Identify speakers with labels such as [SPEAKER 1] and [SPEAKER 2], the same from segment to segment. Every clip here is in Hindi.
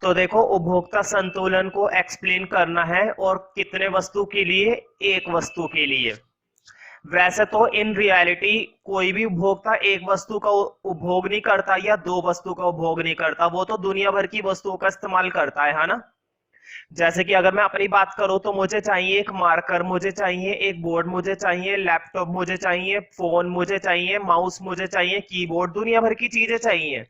[SPEAKER 1] तो देखो, उपभोक्ता संतुलन को एक्सप्लेन करना है और कितने वस्तु के लिए? एक वस्तु के लिए। वैसे तो इन रियलिटी कोई भी उपभोक्ता एक वस्तु का उपभोग नहीं करता या दो वस्तु का उपभोग नहीं करता, वो तो दुनिया भर की वस्तुओं का इस्तेमाल करता है ना। जैसे कि अगर मैं अपनी बात करूं तो मुझे चाहिए एक मार्कर, मुझे चाहिए एक बोर्ड, मुझे चाहिए लैपटॉप, मुझे चाहिए फोन, मुझे चाहिए माउस, मुझे चाहिए कीबोर्ड, दुनिया भर की चीजें चाहिए।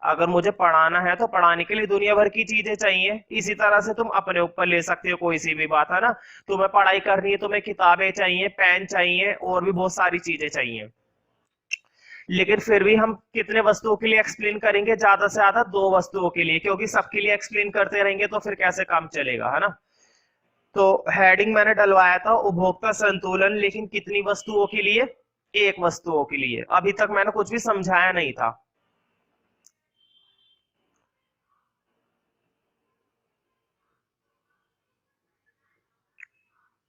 [SPEAKER 1] अगर मुझे पढ़ाना है तो पढ़ाने के लिए दुनिया भर की चीजें चाहिए। इसी तरह से तुम अपने ऊपर ले सकते हो कोई सी भी बात, है ना। तुम्हें पढ़ाई करनी है, तुम्हें किताबें चाहिए, पेन चाहिए, और भी बहुत सारी चीजें चाहिए। लेकिन फिर भी हम कितने वस्तुओं के लिए एक्सप्लेन करेंगे? ज्यादा से ज्यादा दो वस्तुओं के लिए, क्योंकि सबके लिए एक्सप्लेन करते रहेंगे तो फिर कैसे काम चलेगा, है ना। तो हेडिंग मैंने डलवाया था उपभोक्ता संतुलन, लेकिन कितनी वस्तुओं के लिए? एक वस्तुओं के लिए। अभी तक मैंने कुछ भी समझाया नहीं था।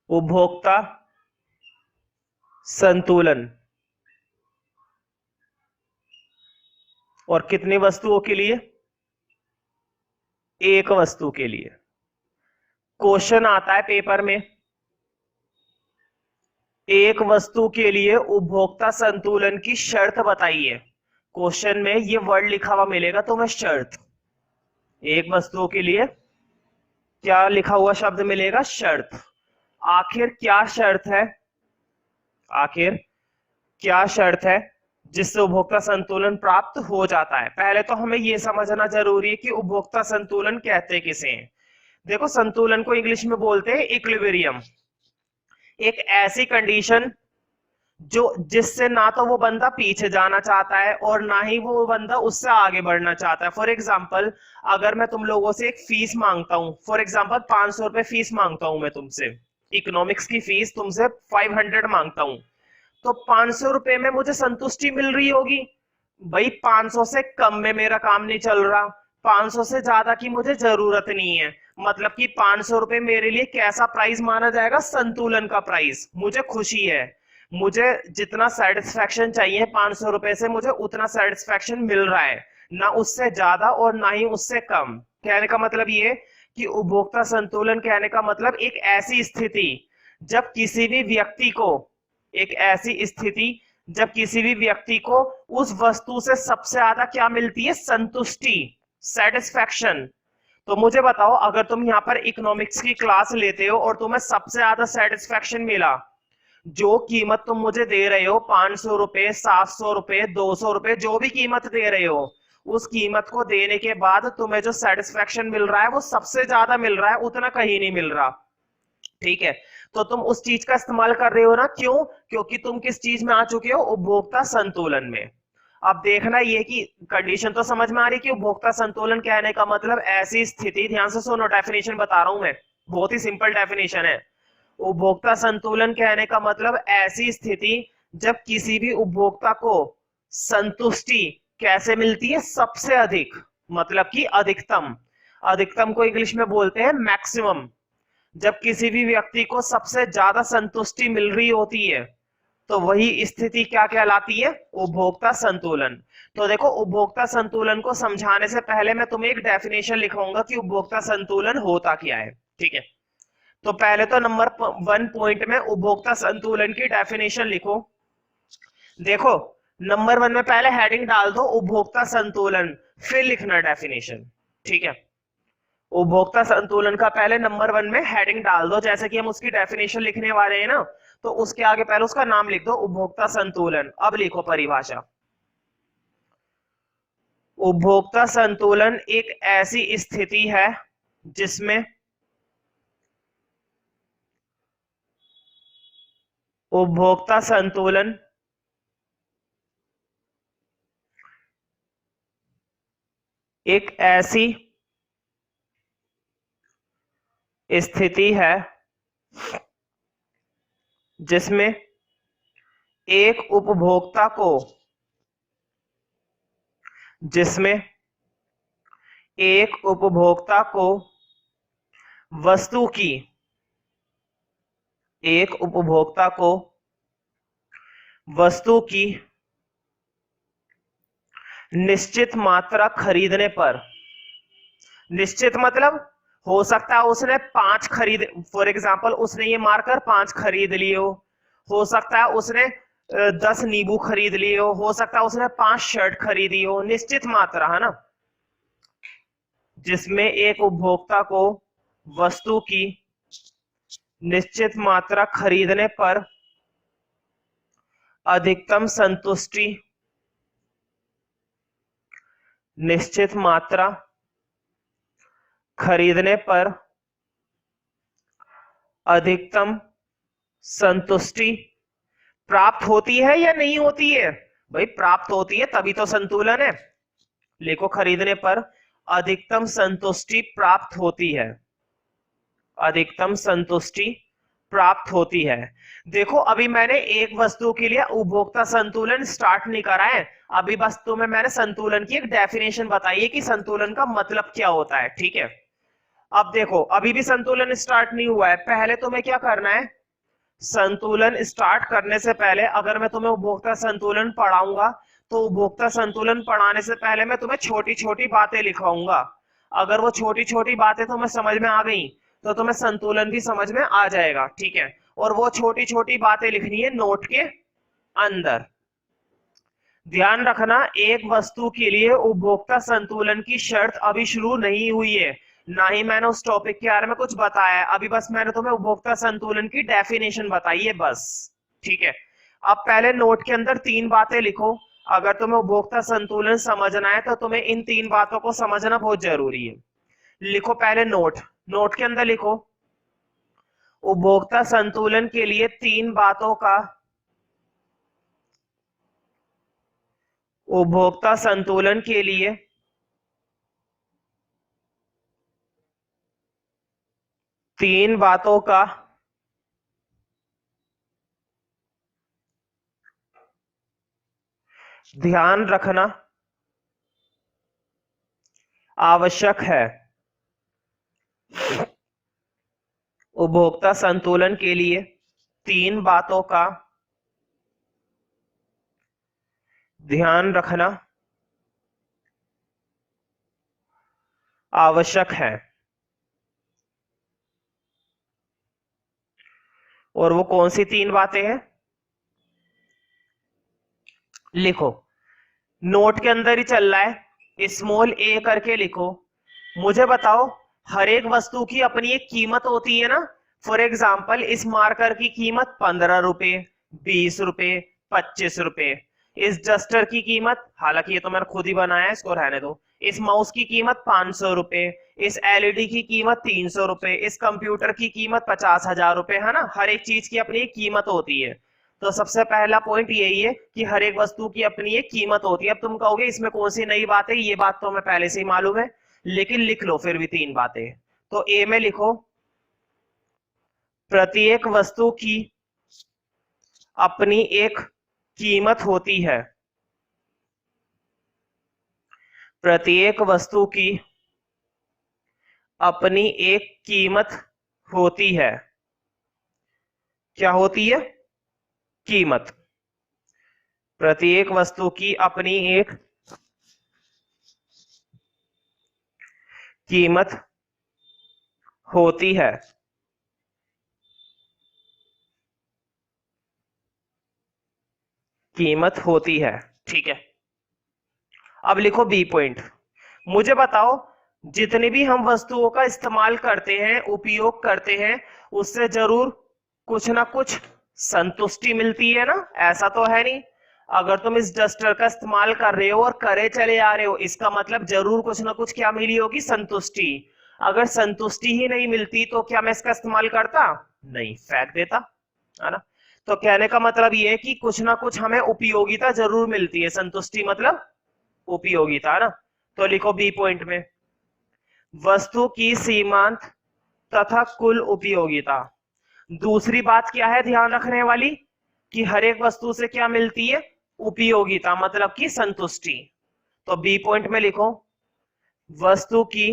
[SPEAKER 1] उपभोक्ता संतुलन और कितनी वस्तुओं के लिए? एक वस्तु के लिए। क्वेश्चन आता है पेपर में, एक वस्तु के लिए उपभोक्ता संतुलन की शर्त बताइए। क्वेश्चन में ये वर्ड लिखा हुआ मिलेगा तुम्हें, शर्त। एक वस्तुओं के लिए क्या लिखा हुआ शब्द मिलेगा? शर्त। आखिर क्या शर्त है? आखिर क्या शर्त है जिससे उपभोक्ता संतुलन प्राप्त हो जाता है? पहले तो हमें यह समझना जरूरी है कि उपभोक्ता संतुलन कहते किसे हैं। देखो, संतुलन को इंग्लिश में बोलते हैं इक्विलिब्रियम। एक ऐसी कंडीशन जो जिससे ना तो वो बंदा पीछे जाना चाहता है और ना ही वो बंदा उससे आगे बढ़ना चाहता है। फॉर एग्जाम्पल, अगर मैं तुम लोगों से एक फीस मांगता हूं, फॉर एग्जाम्पल 500 रुपए फीस मांगता हूं मैं तुमसे, इकोनॉमिक्स की फीस तुमसे 500 मांगता हूं, तो 500 रुपए में मुझे संतुष्टि मिल रही होगी। भाई 500 से कम में मेरा काम नहीं चल रहा, 500 से ज्यादा की मुझे जरूरत नहीं है। मतलब कि 500 रुपए मेरे लिए कैसा प्राइस माना जाएगा? संतुलन का प्राइस। मुझे खुशी है, मुझे जितना सेटिस्फेक्शन चाहिए 500 रुपए से मुझे उतना सेटिस्फेक्शन मिल रहा है, ना उससे ज्यादा और ना ही उससे कम। कहने का मतलब ये कि उपभोक्ता संतुलन कहने का मतलब एक ऐसी स्थिति जब किसी भी व्यक्ति को, एक ऐसी स्थिति जब किसी भी व्यक्ति को उस वस्तु से सबसे ज्यादा क्या मिलती है? संतुष्टि, सेटिस्फेक्शन। तो मुझे बताओ, अगर तुम यहाँ पर इकोनॉमिक्स की क्लास लेते हो और तुम्हें सबसे ज्यादा सेटिस्फेक्शन मिला, जो कीमत तुम मुझे दे रहे हो, 500 रुपए, 700 रुपए, 200 रुपए, जो भी कीमत दे रहे हो, उस कीमत को देने के बाद तुम्हें जो सेटिस्फेक्शन मिल रहा है वो सबसे ज्यादा मिल रहा है, उतना कहीं नहीं मिल रहा। ठीक है, तो तुम उस चीज का इस्तेमाल कर रहे हो ना। क्यों? क्योंकि तुम किस चीज में आ चुके हो? उपभोक्ता संतुलन में। अब देखना ये कि कंडीशन तो समझ में आ रही कि उपभोक्ता संतुलन कहने का मतलब ऐसी स्थिति, ध्यान से सुनो, डेफिनेशन बता रहा हूं मैं, बहुत ही सिंपल डेफिनेशन है। उपभोक्ता संतुलन कहने का मतलब ऐसी स्थिति जब किसी भी उपभोक्ता को संतुष्टि कैसे मिलती है? सबसे अधिक, मतलब कि अधिकतम। अधिकतम को इंग्लिश में बोलते हैं मैक्सिमम। जब किसी भी व्यक्ति को सबसे ज्यादा संतुष्टि मिल रही होती है तो वही स्थिति क्या कहलाती है? उपभोक्ता संतुलन। तो देखो, उपभोक्ता संतुलन को समझाने से पहले मैं तुम्हें एक डेफिनेशन लिखवाऊंगा कि उपभोक्ता संतुलन होता क्या है। ठीक है, तो पहले तो नंबर 1 पॉइंट में उपभोक्ता संतुलन की डेफिनेशन लिखो। देखो, नंबर 1 में पहले हेडिंग डाल दो उपभोक्ता संतुलन, फिर लिखना डेफिनेशन। ठीक है, उपभोक्ता संतुलन का पहले नंबर 1 में हेडिंग डाल दो, जैसे कि हम उसकी डेफिनेशन लिखने वाले हैं ना, तो उसके आगे पहले उसका नाम लिख दो, उपभोक्ता संतुलन। अब लिखो परिभाषा। उपभोक्ता संतुलन एक ऐसी स्थिति है जिसमें उपभोक्ता संतुलन एक ऐसी स्थिति है जिसमें एक उपभोक्ता को, जिसमें एक उपभोक्ता को वस्तु की, एक उपभोक्ता को वस्तु की निश्चित मात्रा खरीदने पर, निश्चित मतलब हो सकता है उसने 5 खरीद, फॉर एग्जाम्पल उसने ये मारकर 5 खरीद लिए हो सकता है उसने 10 नींबू खरीद लिए हो सकता है उसने 5 शर्ट खरीदी हो। निश्चित मात्रा है ना, जिसमें एक उपभोक्ता को वस्तु की निश्चित मात्रा खरीदने पर अधिकतम संतुष्टि, निश्चित मात्रा खरीदने पर अधिकतम संतुष्टि प्राप्त होती है या नहीं होती है? भाई प्राप्त होती है, तभी तो संतुलन है। लिखो खरीदने पर अधिकतम संतुष्टि प्राप्त होती है, अधिकतम संतुष्टि प्राप्त होती है। देखो अभी मैंने एक वस्तु के लिए उपभोक्ता संतुलन स्टार्ट नहीं करा है, अभी बस तुम्हें मैंने संतुलन की एक डेफिनेशन बताई है कि संतुलन का मतलब क्या होता है, ठीक है। अब देखो अभी भी संतुलन स्टार्ट नहीं हुआ है, पहले तुम्हें क्या करना है, संतुलन स्टार्ट करने से पहले अगर मैं तुम्हें उपभोक्ता संतुलन पढ़ाऊंगा तो उपभोक्ता संतुलन पढ़ाने से पहले मैं तुम्हें छोटी छोटी बातें लिखाऊंगा। अगर वो छोटी छोटी बातें तुम्हें समझ में आ गई तो तुम्हें संतुलन भी समझ में आ जाएगा, ठीक है। और वो छोटी छोटी बातें लिखनी है नोट के अंदर। ध्यान रखना, एक वस्तु के लिए उपभोक्ता संतुलन की शर्त अभी शुरू नहीं हुई है, ना ही मैंने उस टॉपिक के बारे में कुछ बताया है, अभी बस मैंने तुम्हें उपभोक्ता संतुलन की डेफिनेशन बताई है बस, ठीक है। अब पहले नोट के अंदर 3 बातें लिखो। अगर तुम्हें उपभोक्ता संतुलन समझना है तो तुम्हें इन 3 बातों को समझना बहुत जरूरी है। लिखो पहले नोट, नोट के अंदर लिखो उपभोक्ता संतुलन के लिए 3 बातों का, उपभोक्ता संतुलन के लिए तीन बातों का ध्यान रखना आवश्यक है। उपभोक्ता संतुलन के लिए 3 बातों का ध्यान रखना आवश्यक है। और वो कौन सी 3 बातें हैं? लिखो, नोट के अंदर ही चल रहा है, स्मॉल ए करके लिखो। मुझे बताओ, हर एक वस्तु की अपनी एक कीमत होती है ना। फॉर एग्जाम्पल इस मार्कर की कीमत 15 रुपए, 20 रुपए, 25 रुपए। इस डस्टर की कीमत, हालांकि ये तो मैंने खुद ही बनाया है, इसको रहने दो। इस माउस की कीमत 500 रुपए, इस एलईडी की कीमत 300 रुपए, इस कंप्यूटर की कीमत 50,000 रुपए, है ना। हर एक चीज की अपनी एक कीमत होती है। तो सबसे पहला पॉइंट यही है कि हर एक वस्तु की अपनी एक कीमत होती है। अब तुम कहोगे इसमें कौन सी नई बात है, ये बात तो हमें पहले से ही मालूम है, लेकिन लिख लो फिर भी 3 बातें। तो ए में लिखो, प्रत्येक वस्तु की अपनी एक कीमत होती है। प्रत्येक वस्तु की अपनी एक कीमत होती है। क्या होती है? कीमत। प्रत्येक वस्तु की अपनी एक कीमत होती है। कीमत होती है, ठीक है। अब लिखो बी पॉइंट। मुझे बताओ, जितने भी हम वस्तुओं का इस्तेमाल करते हैं, उपयोग करते हैं, उससे जरूर कुछ ना कुछ संतुष्टि मिलती है ना, ऐसा तो है नहीं। अगर तुम इस डस्टर का इस्तेमाल कर रहे हो और करे चले आ रहे हो, इसका मतलब जरूर कुछ ना कुछ क्या मिली होगी, संतुष्टि। अगर संतुष्टि ही नहीं मिलती तो क्या मैं इसका इस्तेमाल करता? नहीं, फेंक देता, है ना। तो कहने का मतलब ये है कि कुछ ना कुछ हमें उपयोगिता जरूर मिलती है, संतुष्टि मतलब उपयोगिता, ना। तो लिखो बी पॉइंट में, वस्तु की सीमांत तथा कुल उपयोगिता। दूसरी बात क्या है ध्यान रखने वाली, कि हर एक वस्तु से क्या मिलती है? उपयोगिता, मतलब कि संतुष्टि। तो बी पॉइंट में लिखो, वस्तु की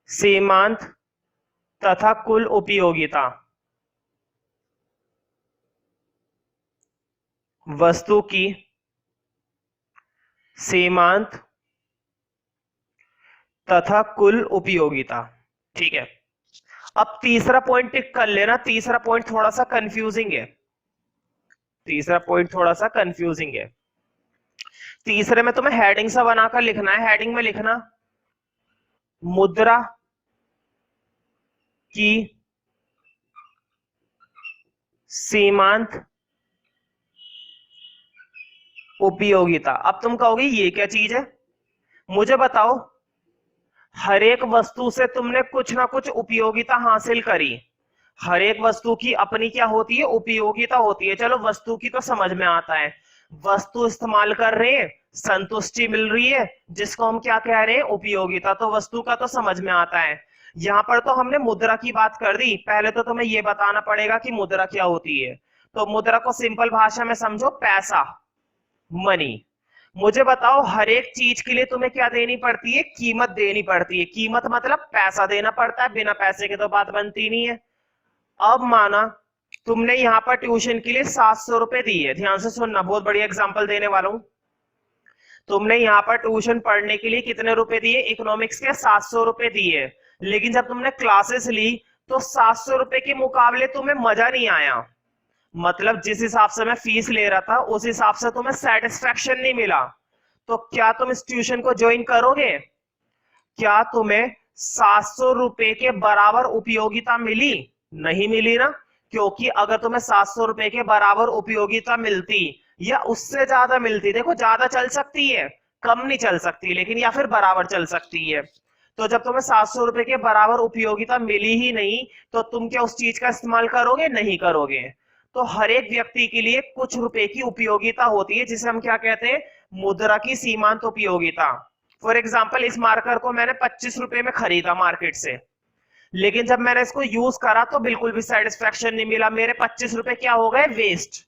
[SPEAKER 1] सीमांत तथा कुल उपयोगिता। वस्तु की सीमांत तथा कुल उपयोगिता। ठीक है, अब तीसरा पॉइंट टिक कर लेना, तीसरा पॉइंट थोड़ा सा कंफ्यूजिंग है, तीसरा पॉइंट थोड़ा सा कंफ्यूजिंग है। तीसरे में तुम्हें हेडिंग सा बनाकर लिखना है, हेडिंग में लिखना मुद्रा की सीमांत उपयोगिता। अब तुम कहोगे ये क्या चीज है, मुझे बताओ, हर एक वस्तु से तुमने कुछ ना कुछ उपयोगिता हासिल करी, हर एक वस्तु की अपनी क्या होती है, उपयोगिता होती है। चलो वस्तु की तो समझ में आता है, वस्तु इस्तेमाल कर रहे हैं, संतुष्टि मिल रही है, जिसको हम क्या कह रहे हैं, उपयोगिता, तो वस्तु का तो समझ में आता है। यहां पर तो हमने मुद्रा की बात कर दी, पहले तो तुम्हें यह बताना पड़ेगा कि मुद्रा क्या होती है। तो मुद्रा को सिंपल भाषा में समझो, पैसा, मनी। मुझे बताओ, हर एक चीज के लिए तुम्हें क्या देनी पड़ती है, कीमत देनी पड़ती है। कीमत मतलब पैसा देना पड़ता है, बिना पैसे के तो बात बनती नहीं है। अब माना तुमने यहाँ पर ट्यूशन के लिए 700 रुपए दिए, ध्यान से सुनना, बहुत बढ़िया एग्जांपल देने वाला हूं। तुमने यहाँ पर ट्यूशन पढ़ने के लिए कितने रुपए दिए, इकोनॉमिक्स के 700 रुपए दिए, लेकिन जब तुमने क्लासेस ली तो 700 रुपए के मुकाबले तुम्हें मजा नहीं आया। मतलब जिस हिसाब से मैं फीस ले रहा था उस हिसाब से तुम्हें सेटिस्फेक्शन नहीं मिला, तो क्या तुम इस ट्यूशन को ज्वाइन करोगे? क्या तुम्हें 700 रुपए के बराबर उपयोगिता मिली? नहीं मिली ना, क्योंकि अगर तुम्हें 700 रुपए के बराबर उपयोगिता मिलती या उससे ज्यादा मिलती, देखो ज्यादा चल सकती है, कम नहीं चल सकती, लेकिन या फिर बराबर चल सकती है। तो जब तुम्हें 700 रुपए के बराबर उपयोगिता मिली ही नहीं, तो तुम क्या उस चीज का इस्तेमाल करोगे? नहीं करोगे। तो हर एक व्यक्ति के लिए कुछ रुपए की उपयोगिता होती है, जिसे हम क्या कहते हैं, मुद्रा की सीमांत उपयोगिता। फॉर एग्जाम्पल, इस मार्कर को मैंने 25 रुपए में खरीदा मार्केट से, लेकिन जब मैंने इसको यूज करा तो बिल्कुल भी सेटिस्फेक्शन नहीं मिला, मेरे 25 रुपए क्या हो गए, वेस्ट।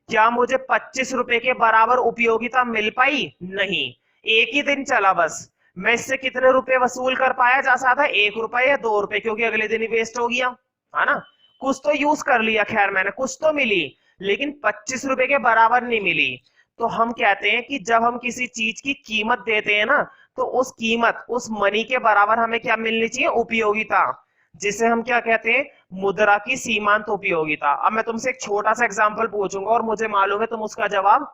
[SPEAKER 1] क्या मुझे 25 रुपए के बराबर उपयोगिता मिल पाई? नहीं। एक ही दिन चला बस, मैं इससे कितने रुपए वसूल कर पाया जा सकता था, 1 रुपए या 2 रुपए, क्योंकि अगले दिन ही वेस्ट हो गया, है ना। कुछ तो यूज कर लिया, खैर मैंने, कुछ तो मिली, लेकिन 25 रुपए के बराबर नहीं मिली। तो हम कहते हैं कि जब हम किसी चीज की कीमत देते हैं ना, तो उस कीमत, उस मनी के बराबर हमें क्या मिलनी चाहिए, उपयोगिता, जिसे हम क्या कहते हैं, मुद्रा की सीमांत उपयोगिता। अब मैं तुमसे एक छोटा सा एग्जांपल पूछूंगा और मुझे मालूम है तुम उसका जवाब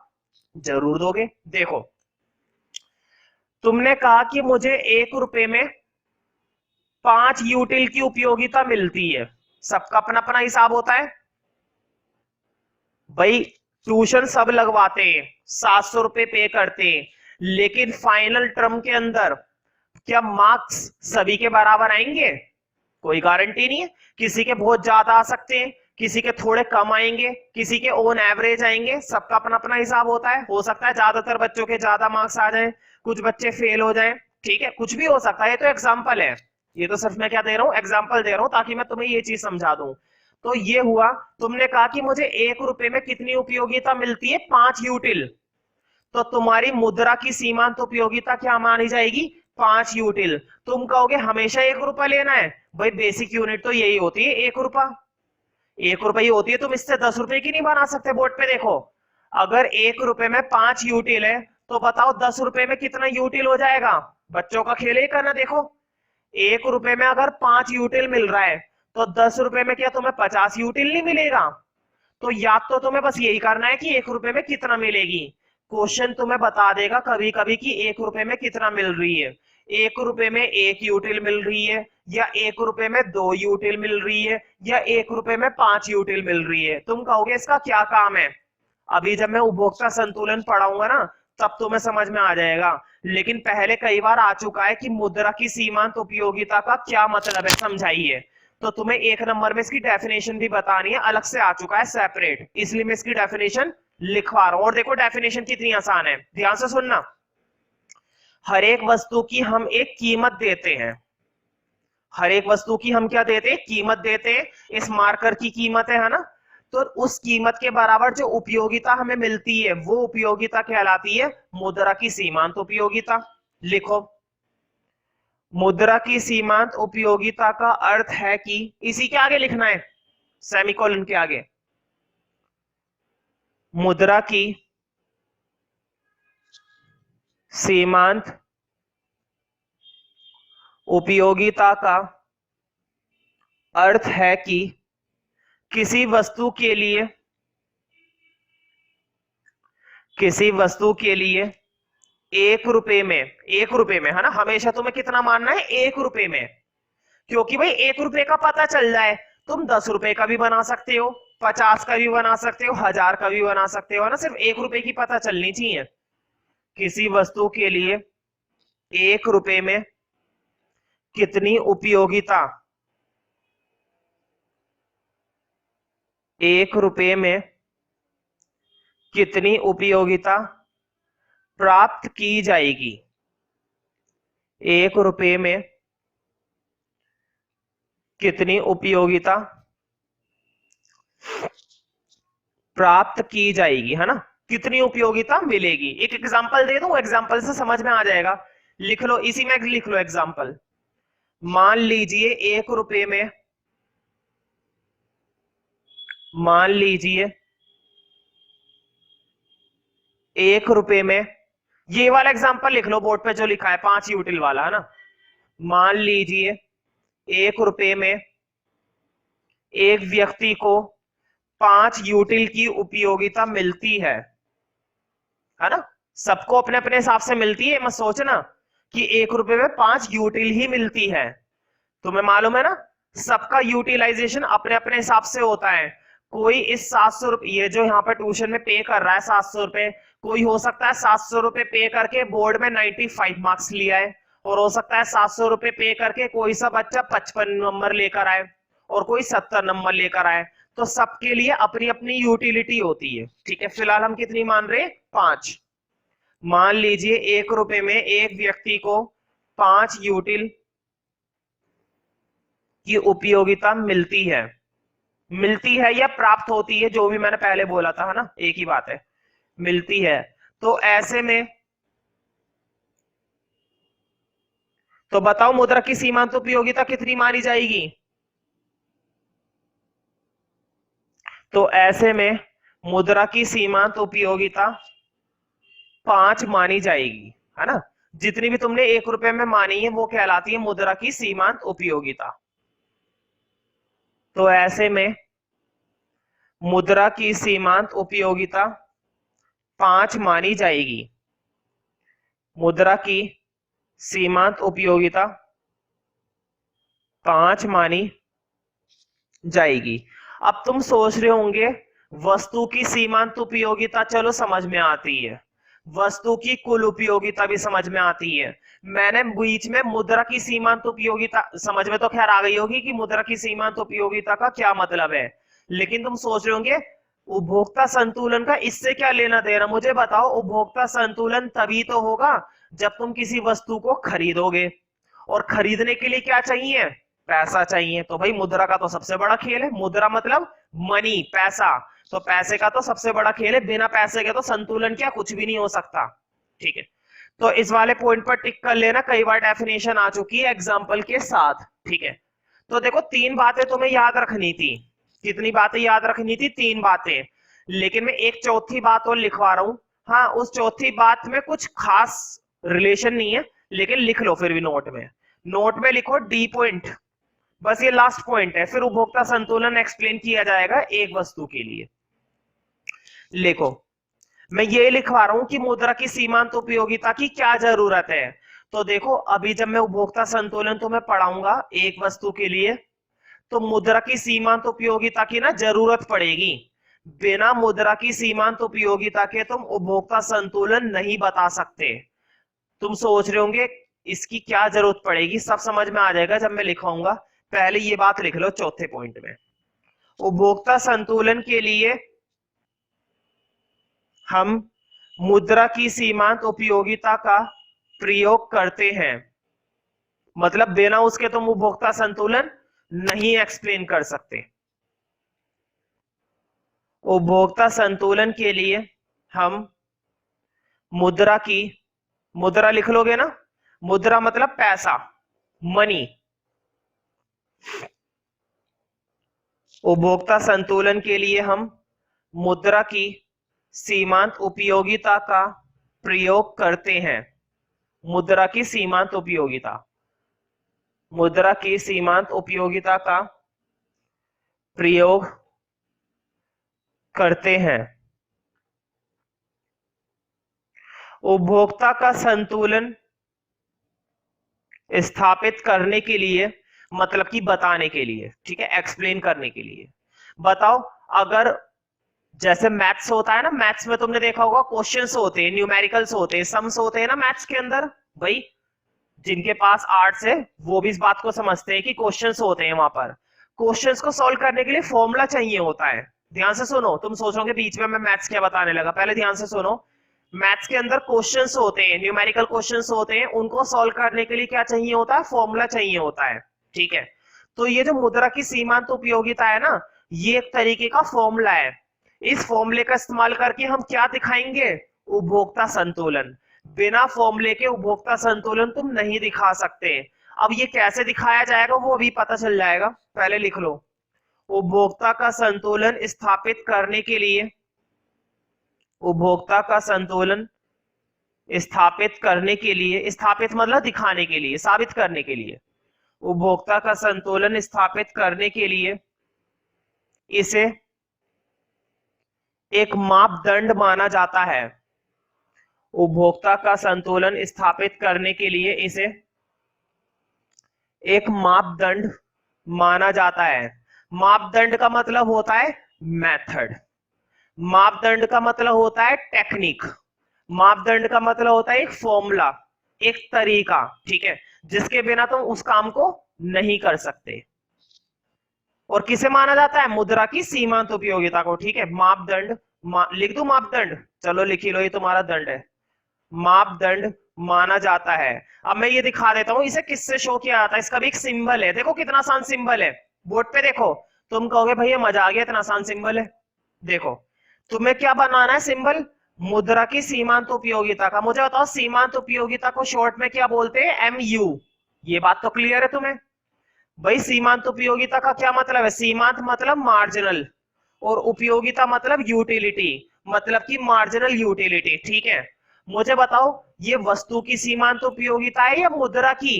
[SPEAKER 1] जरूर दोगे। देखो, तुमने कहा कि मुझे 1 रुपए में 5 यूटिल की उपयोगिता मिलती है। सबका अपना अपना हिसाब होता है भाई, ट्यूशन सब लगवाते हैं, 700 रुपए पे करते हैं, लेकिन फाइनल टर्म के अंदर क्या मार्क्स सभी के बराबर आएंगे? कोई गारंटी नहीं है, किसी के बहुत ज्यादा आ सकते हैं, किसी के थोड़े कम आएंगे, किसी के ऑन एवरेज आएंगे, सबका अपना अपना हिसाब होता है। हो सकता है ज्यादातर बच्चों के ज्यादा मार्क्स आ जाएं, कुछ बच्चे फेल हो जाएं, ठीक है, कुछ भी हो सकता है, ये तो एग्जाम्पल है, ये तो सिर्फ मैं क्या दे रहा हूं, एग्जाम्पल दे रहा हूं, ताकि मैं तुम्हें ये चीज समझा दूं। तो ये हुआ, तुमने कहा कि मुझे 1 रुपए में कितनी उपयोगिता मिलती है, 5 यूटिल, तो तुम्हारी मुद्रा की सीमांत उपयोगिता क्या मानी जाएगी, 5 यूटिल। तुम कहोगे हमेशा 1 रुपया लेना है, भाई बेसिक यूनिट तो यही होती है, 1 रुपया, 1 रुपया ही होती है, तुम इससे 10 रुपए की नहीं बना सकते। बोर्ड पे देखो, अगर 1 रुपए में 5 यूटिल है, तो बताओ 10 रुपए में कितना यूटिल हो जाएगा। बच्चों का खेल ही करना, देखो 1 रुपए में अगर 5 यूटिल मिल रहा है, तो 10 रुपए में क्या तुम्हें 50 यूटिल नहीं मिलेगा? तो या तो तुम्हें बस यही करना है कि 1 रुपए में कितना मिलेगी, क्वेश्चन तुम्हें बता देगा कभी कभी कि 1 रुपए में कितना मिल रही है। 1 रुपए में 1 यूटिल मिल रही है, या 1 रुपए में 2 यूटिल मिल रही है, या 1 रुपए में 5 यूटिल मिल रही है। तुम कहोगे इसका क्या काम है, अभी जब मैं उपभोक्ता संतुलन पढ़ाऊंगा ना, तब तुम्हें समझ में आ जाएगा, लेकिन पहले कई बार आ चुका है कि मुद्रा की सीमांत उपयोगिता का क्या मतलब है, समझाइए। तो तुम्हें 1 नंबर में इसकी डेफिनेशन भी बतानी है, अलग से आ चुका है सेपरेट, इसलिए मैं इसकी डेफिनेशन लिखवा रहा हूं। और देखो डेफिनेशन कितनी आसान है, ध्यान से सुनना। हर एक वस्तु की हम एक कीमत देते हैं, हर एक वस्तु की हम क्या देते हैं, कीमत देते हैं। इस मार्कर की कीमत है ना, तो उस कीमत के बराबर जो उपयोगिता हमें मिलती है, वो उपयोगिता कहलाती है मुद्रा की सीमांत उपयोगिता। लिखो, मुद्रा की सीमांत उपयोगिता का अर्थ है कि, इसी के आगे लिखना है, सेमीकोलन के आगे, मुद्रा की सीमांत उपयोगिता का अर्थ है कि किसी वस्तु के लिए एक रुपए में है ना, हमेशा तुम्हें कितना मानना है, 1 रुपए में। क्योंकि भाई 1 रुपए का पता चल जाए, तुम 10 रुपए का भी बना सकते हो, 50 का भी बना सकते हो, 1000 का भी बना सकते हो, है ना, सिर्फ 1 रुपए की पता चलनी चाहिए। किसी वस्तु के लिए 1 रुपए में कितनी उपयोगिता, 1 रुपए में कितनी उपयोगिता प्राप्त की जाएगी, 1 रुपए में कितनी उपयोगिता प्राप्त की जाएगी, है ना, कितनी उपयोगिता मिलेगी। एक एग्जांपल दे दूं, एग्जांपल से समझ में आ जाएगा। लिख लो, इसी में लिख लो एग्जांपल। मान लीजिए 1 रुपए में, मान लीजिए 1 रुपए में, ये वाला एग्जांपल लिख लो बोर्ड पे जो लिखा है 5 यूटिल वाला, है ना। मान लीजिए 1 रुपए में एक व्यक्ति को 5 यूटिल की उपयोगिता मिलती है ना। सबको अपने अपने हिसाब से मिलती है, मत सोचना कि 1 रुपए में 5 यूटिल ही मिलती है। तुम्हें मालूम है ना, सबका यूटिलाइजेशन अपने अपने हिसाब से होता है। कोई इस 700 रुपए, ये जो यहाँ पर ट्यूशन में पे कर रहा है 700 रुपए, कोई हो सकता है 700 रुपए पे करके बोर्ड में 95 मार्क्स लिया है, और हो सकता है 700 रुपए पे करके कोई सा बच्चा 55 नंबर लेकर आए और कोई 70 नंबर लेकर आए। तो सबके लिए अपनी अपनी यूटिलिटी होती है, ठीक है। फिलहाल हम कितनी मान रहे हैं, 5। मान लीजिए 1 रुपए में एक व्यक्ति को 5 यूटिल की उपयोगिता मिलती है या प्राप्त होती है, जो भी मैंने पहले बोला था, है ना, एक ही बात है, मिलती है। तो ऐसे में तो बताओ मुद्रा की सीमांत उपयोगिता कितनी मानी जाएगी। तो ऐसे में मुद्रा की सीमांत उपयोगिता 5 मानी जाएगी, है ना। जितनी भी तुमने 1 रुपए में मानी है वो कहलाती है मुद्रा की सीमांत उपयोगिता। तो ऐसे में मुद्रा की सीमांत उपयोगिता 5 मानी जाएगी, मुद्रा की सीमांत उपयोगिता 5 मानी जाएगी। अब तुम सोच रहे होंगे वस्तु की सीमांत उपयोगिता चलो समझ में आती है, वस्तु की कुल उपयोगिता भी समझ में आती है, मैंने बीच में मुद्रा की सीमांत उपयोगिता, समझ में तो खैर आ गई होगी कि मुद्रा की सीमांत उपयोगिता का क्या मतलब है। लेकिन तुम सोच रहे होंगे उपभोक्ता संतुलन का इससे क्या लेना देना, मुझे बताओ। उपभोक्ता संतुलन तभी तो होगा जब तुम किसी वस्तु को खरीदोगे, और खरीदने के लिए क्या चाहिए, पैसा चाहिए। तो भाई मुद्रा का तो सबसे बड़ा खेल है, मुद्रा मतलब मनी, पैसा, तो पैसे का तो सबसे बड़ा खेल है, बिना पैसे के तो संतुलन क्या, कुछ भी नहीं हो सकता, ठीक है। तो इस वाले पॉइंट पर टिक कर लेना, कई बार डेफिनेशन आ चुकी है एग्जांपल के साथ, ठीक है। तो देखो 3 बातें तुम्हें याद रखनी थी, कितनी बातें याद रखनी थी, 3 बातें। लेकिन मैं एक चौथी बात और लिखवा रहा हूं, हाँ उस चौथी बात में कुछ खास रिलेशन नहीं है, लेकिन लिख लो फिर भी नोट में लिखो डी पॉइंट, बस ये लास्ट पॉइंट है, फिर उपभोक्ता संतुलन एक्सप्लेन किया जाएगा एक वस्तु के लिए। लिखो, मैं ये लिखवा रहा हूं कि मुद्रा की सीमांत उपयोगिता की क्या जरूरत है। तो देखो अभी जब मैं उपभोक्ता संतुलन तुम्हें पढ़ाऊंगा एक वस्तु के लिए, तो मुद्रा की सीमांत उपयोगिता की ना जरूरत पड़ेगी। बिना मुद्रा की सीमांत उपयोगिता के तुम उपभोक्ता संतुलन नहीं बता सकते। तुम सोच रहे होंगे इसकी क्या जरूरत पड़ेगी, सब समझ में आ जाएगा जब मैं लिखाऊंगा। पहले ये बात लिख लो चौथे पॉइंट में, उपभोक्ता संतुलन के लिए हम मुद्रा की सीमांत उपयोगिता का प्रयोग करते हैं, मतलब बिना उसके तुम उपभोक्ता संतुलन नहीं एक्सप्लेन कर सकते। उपभोक्ता संतुलन के लिए हम मुद्रा की, मुद्रा लिख लोगे ना, मुद्रा मतलब पैसा, मनी। उपभोक्ता संतुलन के लिए हम मुद्रा की सीमांत उपयोगिता का प्रयोग करते हैं, मुद्रा की सीमांत उपयोगिता। मुद्रा की सीमांत उपयोगिता का प्रयोग करते हैं। उपभोक्ता का संतुलन स्थापित करने के लिए, मतलब कि बताने के लिए, ठीक है, एक्सप्लेन करने के लिए। बताओ, अगर जैसे मैथ्स होता है ना, मैथ्स में तुमने देखा होगा क्वेश्चंस होते हैं, न्यूमेरिकल्स होते हैं, सम्स होते हैं ना मैथ्स के अंदर। भाई जिनके पास आर्ट्स है वो भी इस बात को समझते हैं कि क्वेश्चंस होते हैं, वहां पर क्वेश्चंस को सॉल्व करने के लिए फॉर्मूला चाहिए होता है। ध्यान से सुनो, तुम सोचोगे बीच में मैं मैथ्स क्या बताने लगा, पहले ध्यान से सुनो। मैथ्स के अंदर क्वेश्चंस होते हैं, न्यूमेरिकल क्वेश्चंस होते हैं, उनको सॉल्व करने के लिए क्या चाहिए होता है, फॉर्मूला चाहिए होता है, ठीक है। तो ये जो मुद्रा की सीमांत उपयोगिता है ना, ये एक तरीके का फॉर्मूला है। इस फॉर्मूले का इस्तेमाल करके हम क्या दिखाएंगे, उपभोक्ता संतुलन। बिना फॉर्मूले के उपभोक्ता संतुलन तुम नहीं दिखा सकते। अब ये कैसे दिखाया जाएगा वो भी पता चल जाएगा, पहले लिख लो। उपभोक्ता का संतुलन स्थापित करने के लिए, उपभोक्ता का संतुलन स्थापित करने के लिए, स्थापित मतलब दिखाने के लिए, साबित करने के लिए, उपभोक्ता का संतुलन स्थापित करने के लिए इसे एक मापदंड माना जाता है। उपभोक्ता का संतुलन स्थापित करने के लिए इसे एक मापदंड माना जाता है। मापदंड का मतलब होता है मेथड, मापदंड का मतलब होता है टेक्निक, मापदंड का मतलब होता है एक फॉर्मूला, एक तरीका, ठीक है, जिसके बिना तुम उस काम को नहीं कर सकते। और किसे माना जाता है, मुद्रा की सीमांत उपयोगिता को, ठीक है। मापदंड, लिख दो मापदंड, चलो लिख ही लो, ये तुम्हारा दंड है, मापदंड माना जाता है। अब मैं ये दिखा देता हूं इसे किससे शो किया जाता है, इसका भी एक सिंबल है, देखो कितना आसान सिंबल है, बोर्ड पे देखो। तुम कहोगे भैया मजा आ गया, इतना आसान सिंबल है। देखो तुम्हें क्या बनाना है सिंबल, मुद्रा की सीमांत उपयोगिता का। मुझे बताओ सीमांत उपयोगिता को शॉर्ट में क्या बोलते हैं, एमयू। ये बात तो क्लियर है तुम्हें। भाई सीमांत उपयोगिता का क्या मतलब है, सीमांत मतलब मार्जिनल, और उपयोगिता मतलब यूटिलिटी, मतलब कि मार्जिनल यूटिलिटी, ठीक है। मुझे बताओ ये वस्तु की सीमांत उपयोगिता है या मुद्रा की,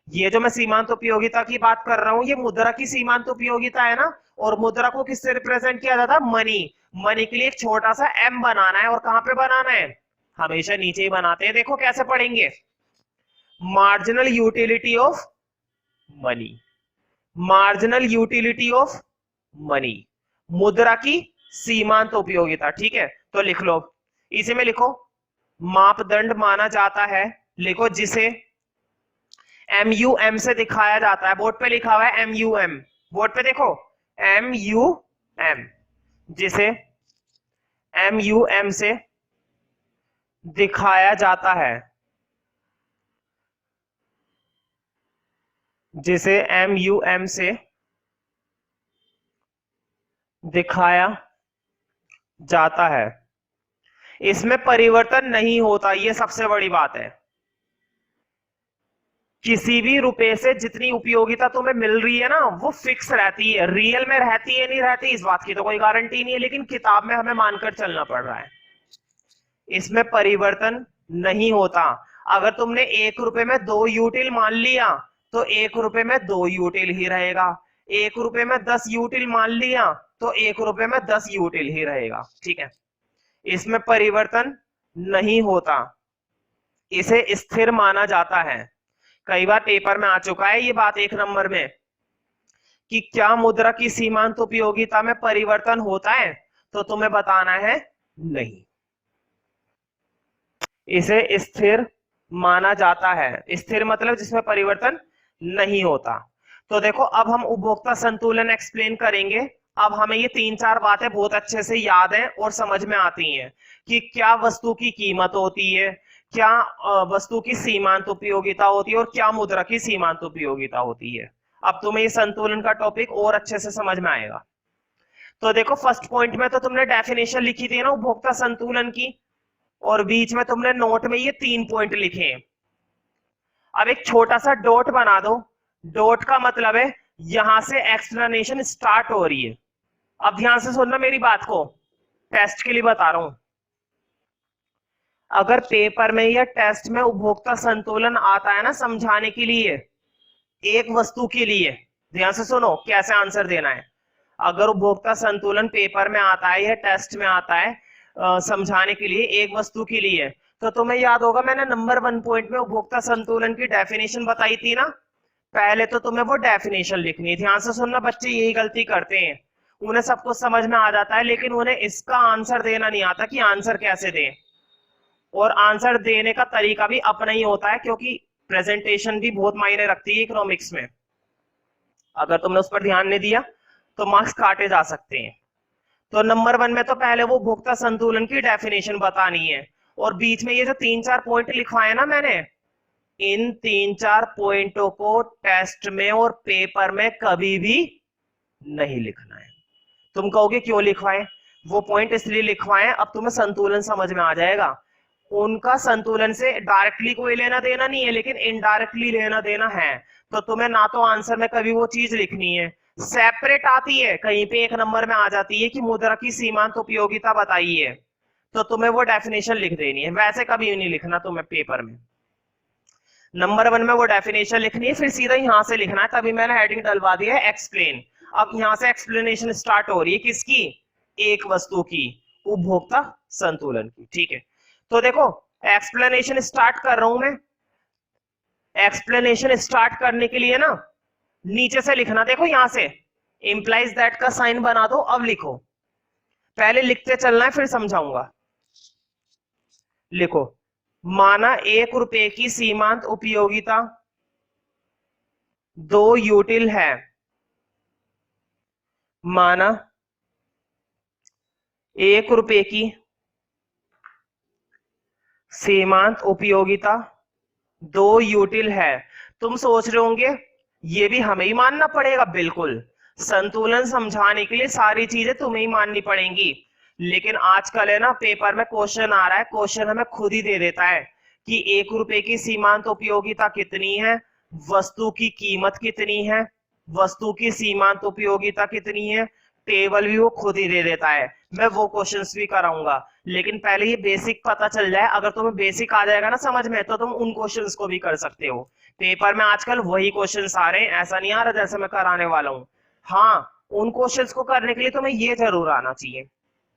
[SPEAKER 1] ये जो मैं सीमांत उपयोगिता की बात कर रहा हूं ये मुद्रा की सीमांत उपयोगिता है ना। और मुद्रा को किससे रिप्रेजेंट किया जाता है, मनी। मनी के लिए एक छोटा सा एम बनाना है, और कहां पे बनाना है, हमेशा नीचे ही बनाते हैं। देखो कैसे पढ़ेंगे, marginal utility of money, marginal utility of money, मुद्रा की सीमांत उपयोगिता, ठीक है। तो लिख लो, इसे में लिखो मापदंड माना जाता है, लिखो जिसे एम यू एम से दिखाया जाता है। बोर्ड पे लिखा हुआ है एम यू एम, बोर्ड पे देखो एम यू एम, जिसे एम यू एम से दिखाया जाता है, जिसे एम यू एम से दिखाया जाता है। इसमें परिवर्तन नहीं होता, ये सबसे बड़ी बात है। किसी भी रुपए से जितनी उपयोगिता तुम्हें मिल रही है ना वो फिक्स रहती है, रियल में रहती है नहीं रहती इस बात की तो कोई गारंटी नहीं है, लेकिन किताब में हमें मानकर चलना पड़ रहा है। इसमें परिवर्तन नहीं होता। अगर तुमने 1 रुपए में 2 यूटिल मान लिया तो 1 रुपए में 2 यूटिल ही रहेगा, 1 रुपए में 10 यूटिल मान लिया तो 1 रुपए में 10 यूटिल ही रहेगा, ठीक है। इसमें परिवर्तन नहीं होता, इसे स्थिर माना जाता है। कई बार पेपर में आ चुका है ये बात 1 नंबर में कि क्या मुद्रा की सीमांत उपयोगिता में परिवर्तन होता है, तो तुम्हें बताना है नहीं, इसे स्थिर माना जाता है। स्थिर मतलब जिसमें परिवर्तन नहीं होता। तो देखो अब हम उपभोक्ता संतुलन एक्सप्लेन करेंगे। अब हमें ये 3-4 बातें बहुत अच्छे से याद हैं और समझ में आती हैं कि क्या वस्तु की कीमत होती है, क्या वस्तु की सीमांत उपयोगिता होती है, और क्या मुद्रा की सीमांत उपयोगिता होती है। अब तुम्हें ये संतुलन का टॉपिक और अच्छे से समझ में आएगा। तो देखो फर्स्ट पॉइंट में तो तुमने डेफिनेशन लिखी थी ना उपभोक्ता संतुलन की, और बीच में तुमने नोट में ये 3 पॉइंट लिखे हैं। अब एक छोटा सा डॉट बना दो, डॉट का मतलब है यहां से एक्सप्लेनेशन स्टार्ट हो रही है। अब ध्यान से सुनना मेरी बात को, टेस्ट के लिए बता रहा हूं। अगर पेपर में या टेस्ट में उपभोक्ता संतुलन आता है ना समझाने के लिए, एक वस्तु के लिए, ध्यान से सुनो कैसे आंसर देना है। अगर उपभोक्ता संतुलन पेपर में आता है या टेस्ट में आता है समझाने के लिए एक वस्तु के लिए, तो तुम्हें याद होगा मैंने नंबर 1 पॉइंट में उपभोक्ता संतुलन की डेफिनेशन बताई थी ना। पहले तो तुम्हें वो डेफिनेशन लिखनी है। ध्यान से सुनना, बच्चे यही गलती करते हैं, उन्हें सब कुछ समझ में आ जाता है लेकिन उन्हें इसका आंसर देना नहीं आता कि आंसर कैसे दें। और आंसर देने का तरीका भी अपना ही होता है, क्योंकि प्रेजेंटेशन भी बहुत मायने रखती है इकोनॉमिक्स में। अगर तुमने उस पर ध्यान नहीं दिया तो मार्क्स काटे जा सकते हैं। तो नंबर 1 में तो पहले वो उपभोक्ता संतुलन की डेफिनेशन बतानी है, और बीच में ये जो 3-4 पॉइंट लिखवाए ना मैंने, इन 3-4 पॉइंटों को टेस्ट में और पेपर में कभी भी नहीं लिखना है। तुम कहोगे क्यों लिखवाए? वो पॉइंट इसलिए लिखवाए, अब तुम्हें संतुलन समझ में आ जाएगा। उनका संतुलन से डायरेक्टली कोई लेना देना नहीं है, लेकिन इनडायरेक्टली लेना देना है। तो तुम्हें ना तो आंसर में कभी वो चीज लिखनी है, सेपरेट आती है कहीं पे एक नंबर में आ जाती है कि मुद्रा की सीमांत उपयोगिता बताइए, तो तुम्हें वो डेफिनेशन लिख देनी है। वैसे कभी नहीं लिखना तुम्हें पेपर में। नंबर 1 में वो डेफिनेशन लिखनी है, फिर सीधा यहां से लिखना है। तभी मैंने हेडिंग डलवा दिया है एक्सप्लेन। अब यहां से एक्सप्लेनेशन स्टार्ट हो रही है किसकी? एक वस्तु की, उपभोक्ता संतुलन की। ठीक है, तो देखो एक्सप्लेनेशन स्टार्ट कर रहा हूं मैं। एक्सप्लेनेशन स्टार्ट करने के लिए ना नीचे से लिखना, देखो यहां से इंप्लाइज दैट का साइन बना दो। अब लिखो, पहले लिखते चलना है फिर समझाऊंगा। लिखो, माना 1 रुपए की सीमांत उपयोगिता 2 यूटिल है। माना 1 रुपए की सीमांत उपयोगिता 2 यूटिल है। तुम सोच रहे होंगे ये भी हमें ही मानना पड़ेगा? बिल्कुल, संतुलन समझाने के लिए सारी चीजें तुम्हें ही माननी पड़ेंगी। लेकिन आजकल है ना पेपर में क्वेश्चन आ रहा है, क्वेश्चन हमें खुद ही दे देता है कि 1 रुपए की सीमांत उपयोगिता कितनी है, वस्तु की कीमत कितनी है, वस्तु की सीमांत उपयोगिता कितनी है, टेबल भी वो खुद ही दे देता है। मैं वो क्वेश्चंस भी कराऊंगा, लेकिन पहले ये बेसिक पता चल जाए। अगर तुम्हें बेसिक आ जाएगा ना समझ में, तो तुम उन क्वेश्चंस को भी कर सकते हो। पेपर में आजकल वही क्वेश्चंस आ रहे हैं, ऐसा नहीं आ रहा जैसे मैं कराने वाला हूँ। हाँ, उन क्वेश्चंस को करने के लिए तुम्हें ये जरूर आना चाहिए।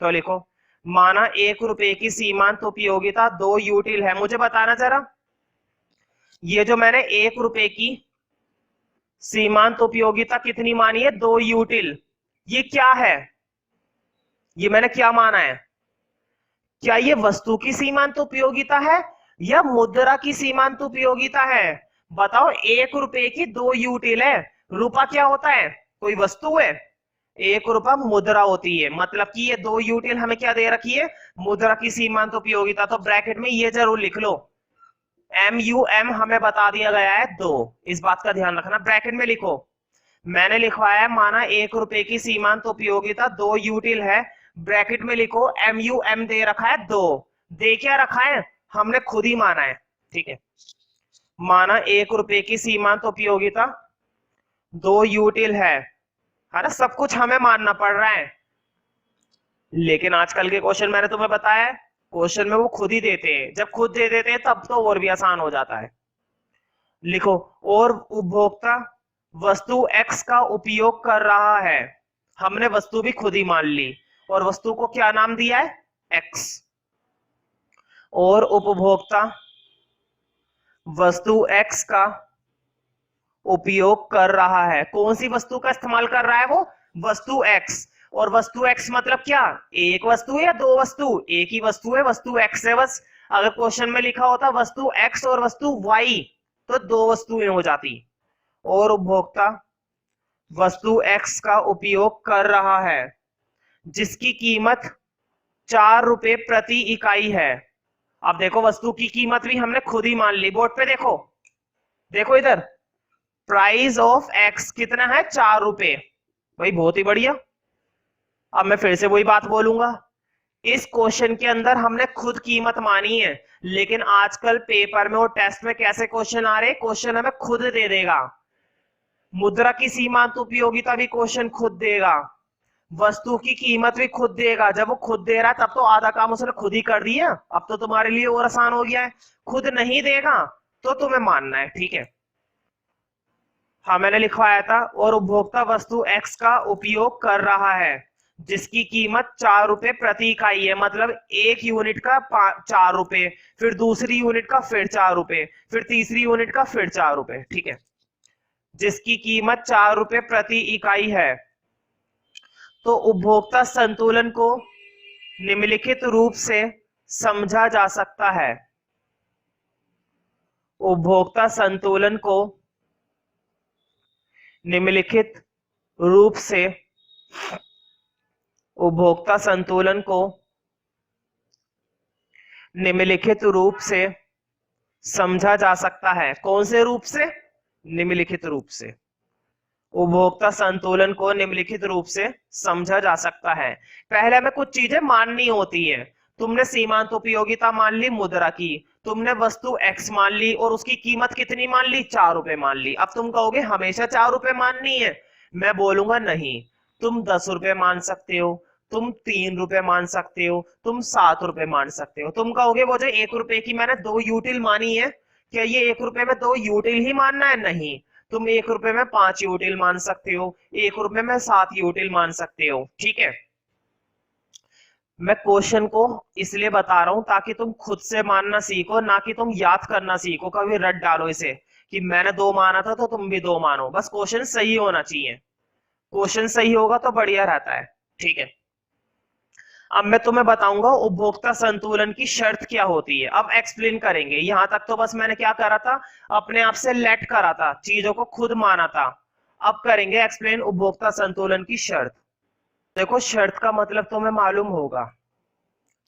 [SPEAKER 1] तो लिखो, माना 1 रुपए की सीमांत उपयोगिता 2 यूटिल है। मुझे बताना जरा, ये जो मैंने 1 रुपए की सीमांत उपयोगिता कितनी मानी है? 2 यूटिल। ये क्या है? ये मैंने क्या माना है? क्या ये वस्तु की सीमांत उपयोगिता है या मुद्रा की सीमांत उपयोगिता है? बताओ, 1 रुपए की 2 यूटिल है। रुपया क्या होता है? कोई वस्तु है। 1 रुपया मुद्रा होती है, मतलब कि ये 2 यूटिल हमें क्या दे रखी है? मुद्रा की सीमांत उपयोगिता। तो ब्रैकेट में ये जरूर लिख लो, MUM हमें बता दिया गया है 2, इस बात का ध्यान रखना। ब्रैकेट में लिखो, मैंने लिखवाया है माना 1 रुपए की सीमांत उपयोगिता 2 यूटिल है। ब्रैकेट में लिखो MUM दे रखा है 2। दे क्या रखा है? हमने खुद ही माना है। ठीक है, माना 1 रुपए की सीमांत उपयोगिता 2 यूटिल है ना। सब कुछ हमें मानना पड़ रहा है, लेकिन आजकल के क्वेश्चन मैंने तुम्हें बताया है, क्वेश्चन में वो खुद ही देते हैं। जब खुद दे देते हैं तब तो और भी आसान हो जाता है। लिखो, और उपभोक्ता वस्तु X का उपयोग कर रहा है। हमने वस्तु भी खुद ही मान ली, और वस्तु को क्या नाम दिया है? X। और उपभोक्ता वस्तु X का उपयोग कर रहा है। कौन सी वस्तु का इस्तेमाल कर रहा है वो? वस्तु X। और वस्तु X मतलब क्या? एक वस्तु है या 2 वस्तु? एक ही वस्तु है, वस्तु X है बस। अगर क्वेश्चन में लिखा होता वस्तु X और वस्तु Y तो 2 वस्तुएं हो जाती। और उपभोक्ता वस्तु X का उपयोग कर रहा है जिसकी कीमत 4 रुपए प्रति इकाई है। अब देखो, वस्तु की कीमत भी हमने खुद ही मान ली। बोर्ड पे देखो, देखो इधर, प्राइस ऑफ X कितना है? 4 रुपए। भाई बहुत ही बढ़िया। अब मैं फिर से वही बात बोलूंगा, इस क्वेश्चन के अंदर हमने खुद कीमत मानी है, लेकिन आजकल पेपर में और टेस्ट में कैसे क्वेश्चन आ रहे हैं? क्वेश्चन हमें खुद दे देगा। मुद्रा की सीमांत उपयोगिता भी क्वेश्चन खुद देगा, वस्तु की कीमत भी खुद देगा। जब वो खुद दे रहा है तब तो आधा काम उसने खुद ही कर दिया। अब तो तुम्हारे लिए और आसान हो गया है। खुद नहीं देगा तो तुम्हें मानना है। ठीक है, हाँ मैंने लिखवाया था। और उपभोक्ता वस्तु एक्स का उपयोग कर रहा है जिसकी कीमत 4 रुपए प्रति इकाई है, मतलब एक यूनिट का 4 रुपए, फिर दूसरी यूनिट का फिर 4 रुपए, फिर तीसरी यूनिट का फिर 4 रुपए। ठीक है, जिसकी कीमत 4 रुपए प्रति इकाई है। तो उपभोक्ता संतुलन को निम्नलिखित रूप से समझा जा सकता है। उपभोक्ता संतुलन को निम्नलिखित रूप से उपभोक्ता संतुलन को निम्नलिखित रूप से समझा जा सकता है। कौन से रूप से? निम्नलिखित रूप से। उपभोक्ता संतुलन को निम्नलिखित रूप से समझा जा सकता है। पहले हमें कुछ चीजें माननी होती है। तुमने सीमांत उपयोगिता मान ली मुद्रा की, तुमने वस्तु एक्स मान ली और उसकी कीमत कितनी मान ली? 4 रुपए मान ली। अब तुम कहोगे हमेशा 4 रुपए माननी है, मैं बोलूंगा नहीं, तुम 10 रुपए मान सकते हो, तुम 3 रुपए मान सकते हो, तुम 7 रुपए मान सकते हो। तुम कहोगे वो जो 1 रुपए की मैंने 2 यूटिल मानी है, क्या ये 1 रुपए में 2 यूटिल ही मानना है? नहीं, तुम 1 रुपए में 5 यूटिल मान सकते हो, 1 रुपए में 7 यूटिल मान सकते हो। ठीक है, मैं क्वेश्चन को इसलिए बता रहा हूं ताकि तुम खुद से मानना सीखो, ना कि तुम याद करना सीखो। कभी रट डालो इसे कि मैंने 2 माना था तो तुम भी 2 मानो। बस क्वेश्चन सही होना चाहिए, क्वेश्चन सही होगा तो बढ़िया रहता है। ठीक है, अब मैं तुम्हें बताऊंगा उपभोक्ता संतुलन की शर्त क्या होती है। अब एक्सप्लेन करेंगे। यहां तक तो बस मैंने क्या करा था, अपने आप से लेट करा था, चीजों को खुद माना था। अब करेंगे एक्सप्लेन उपभोक्ता संतुलन की शर्त। देखो, शर्त का मतलब तुम्हें मालूम होगा।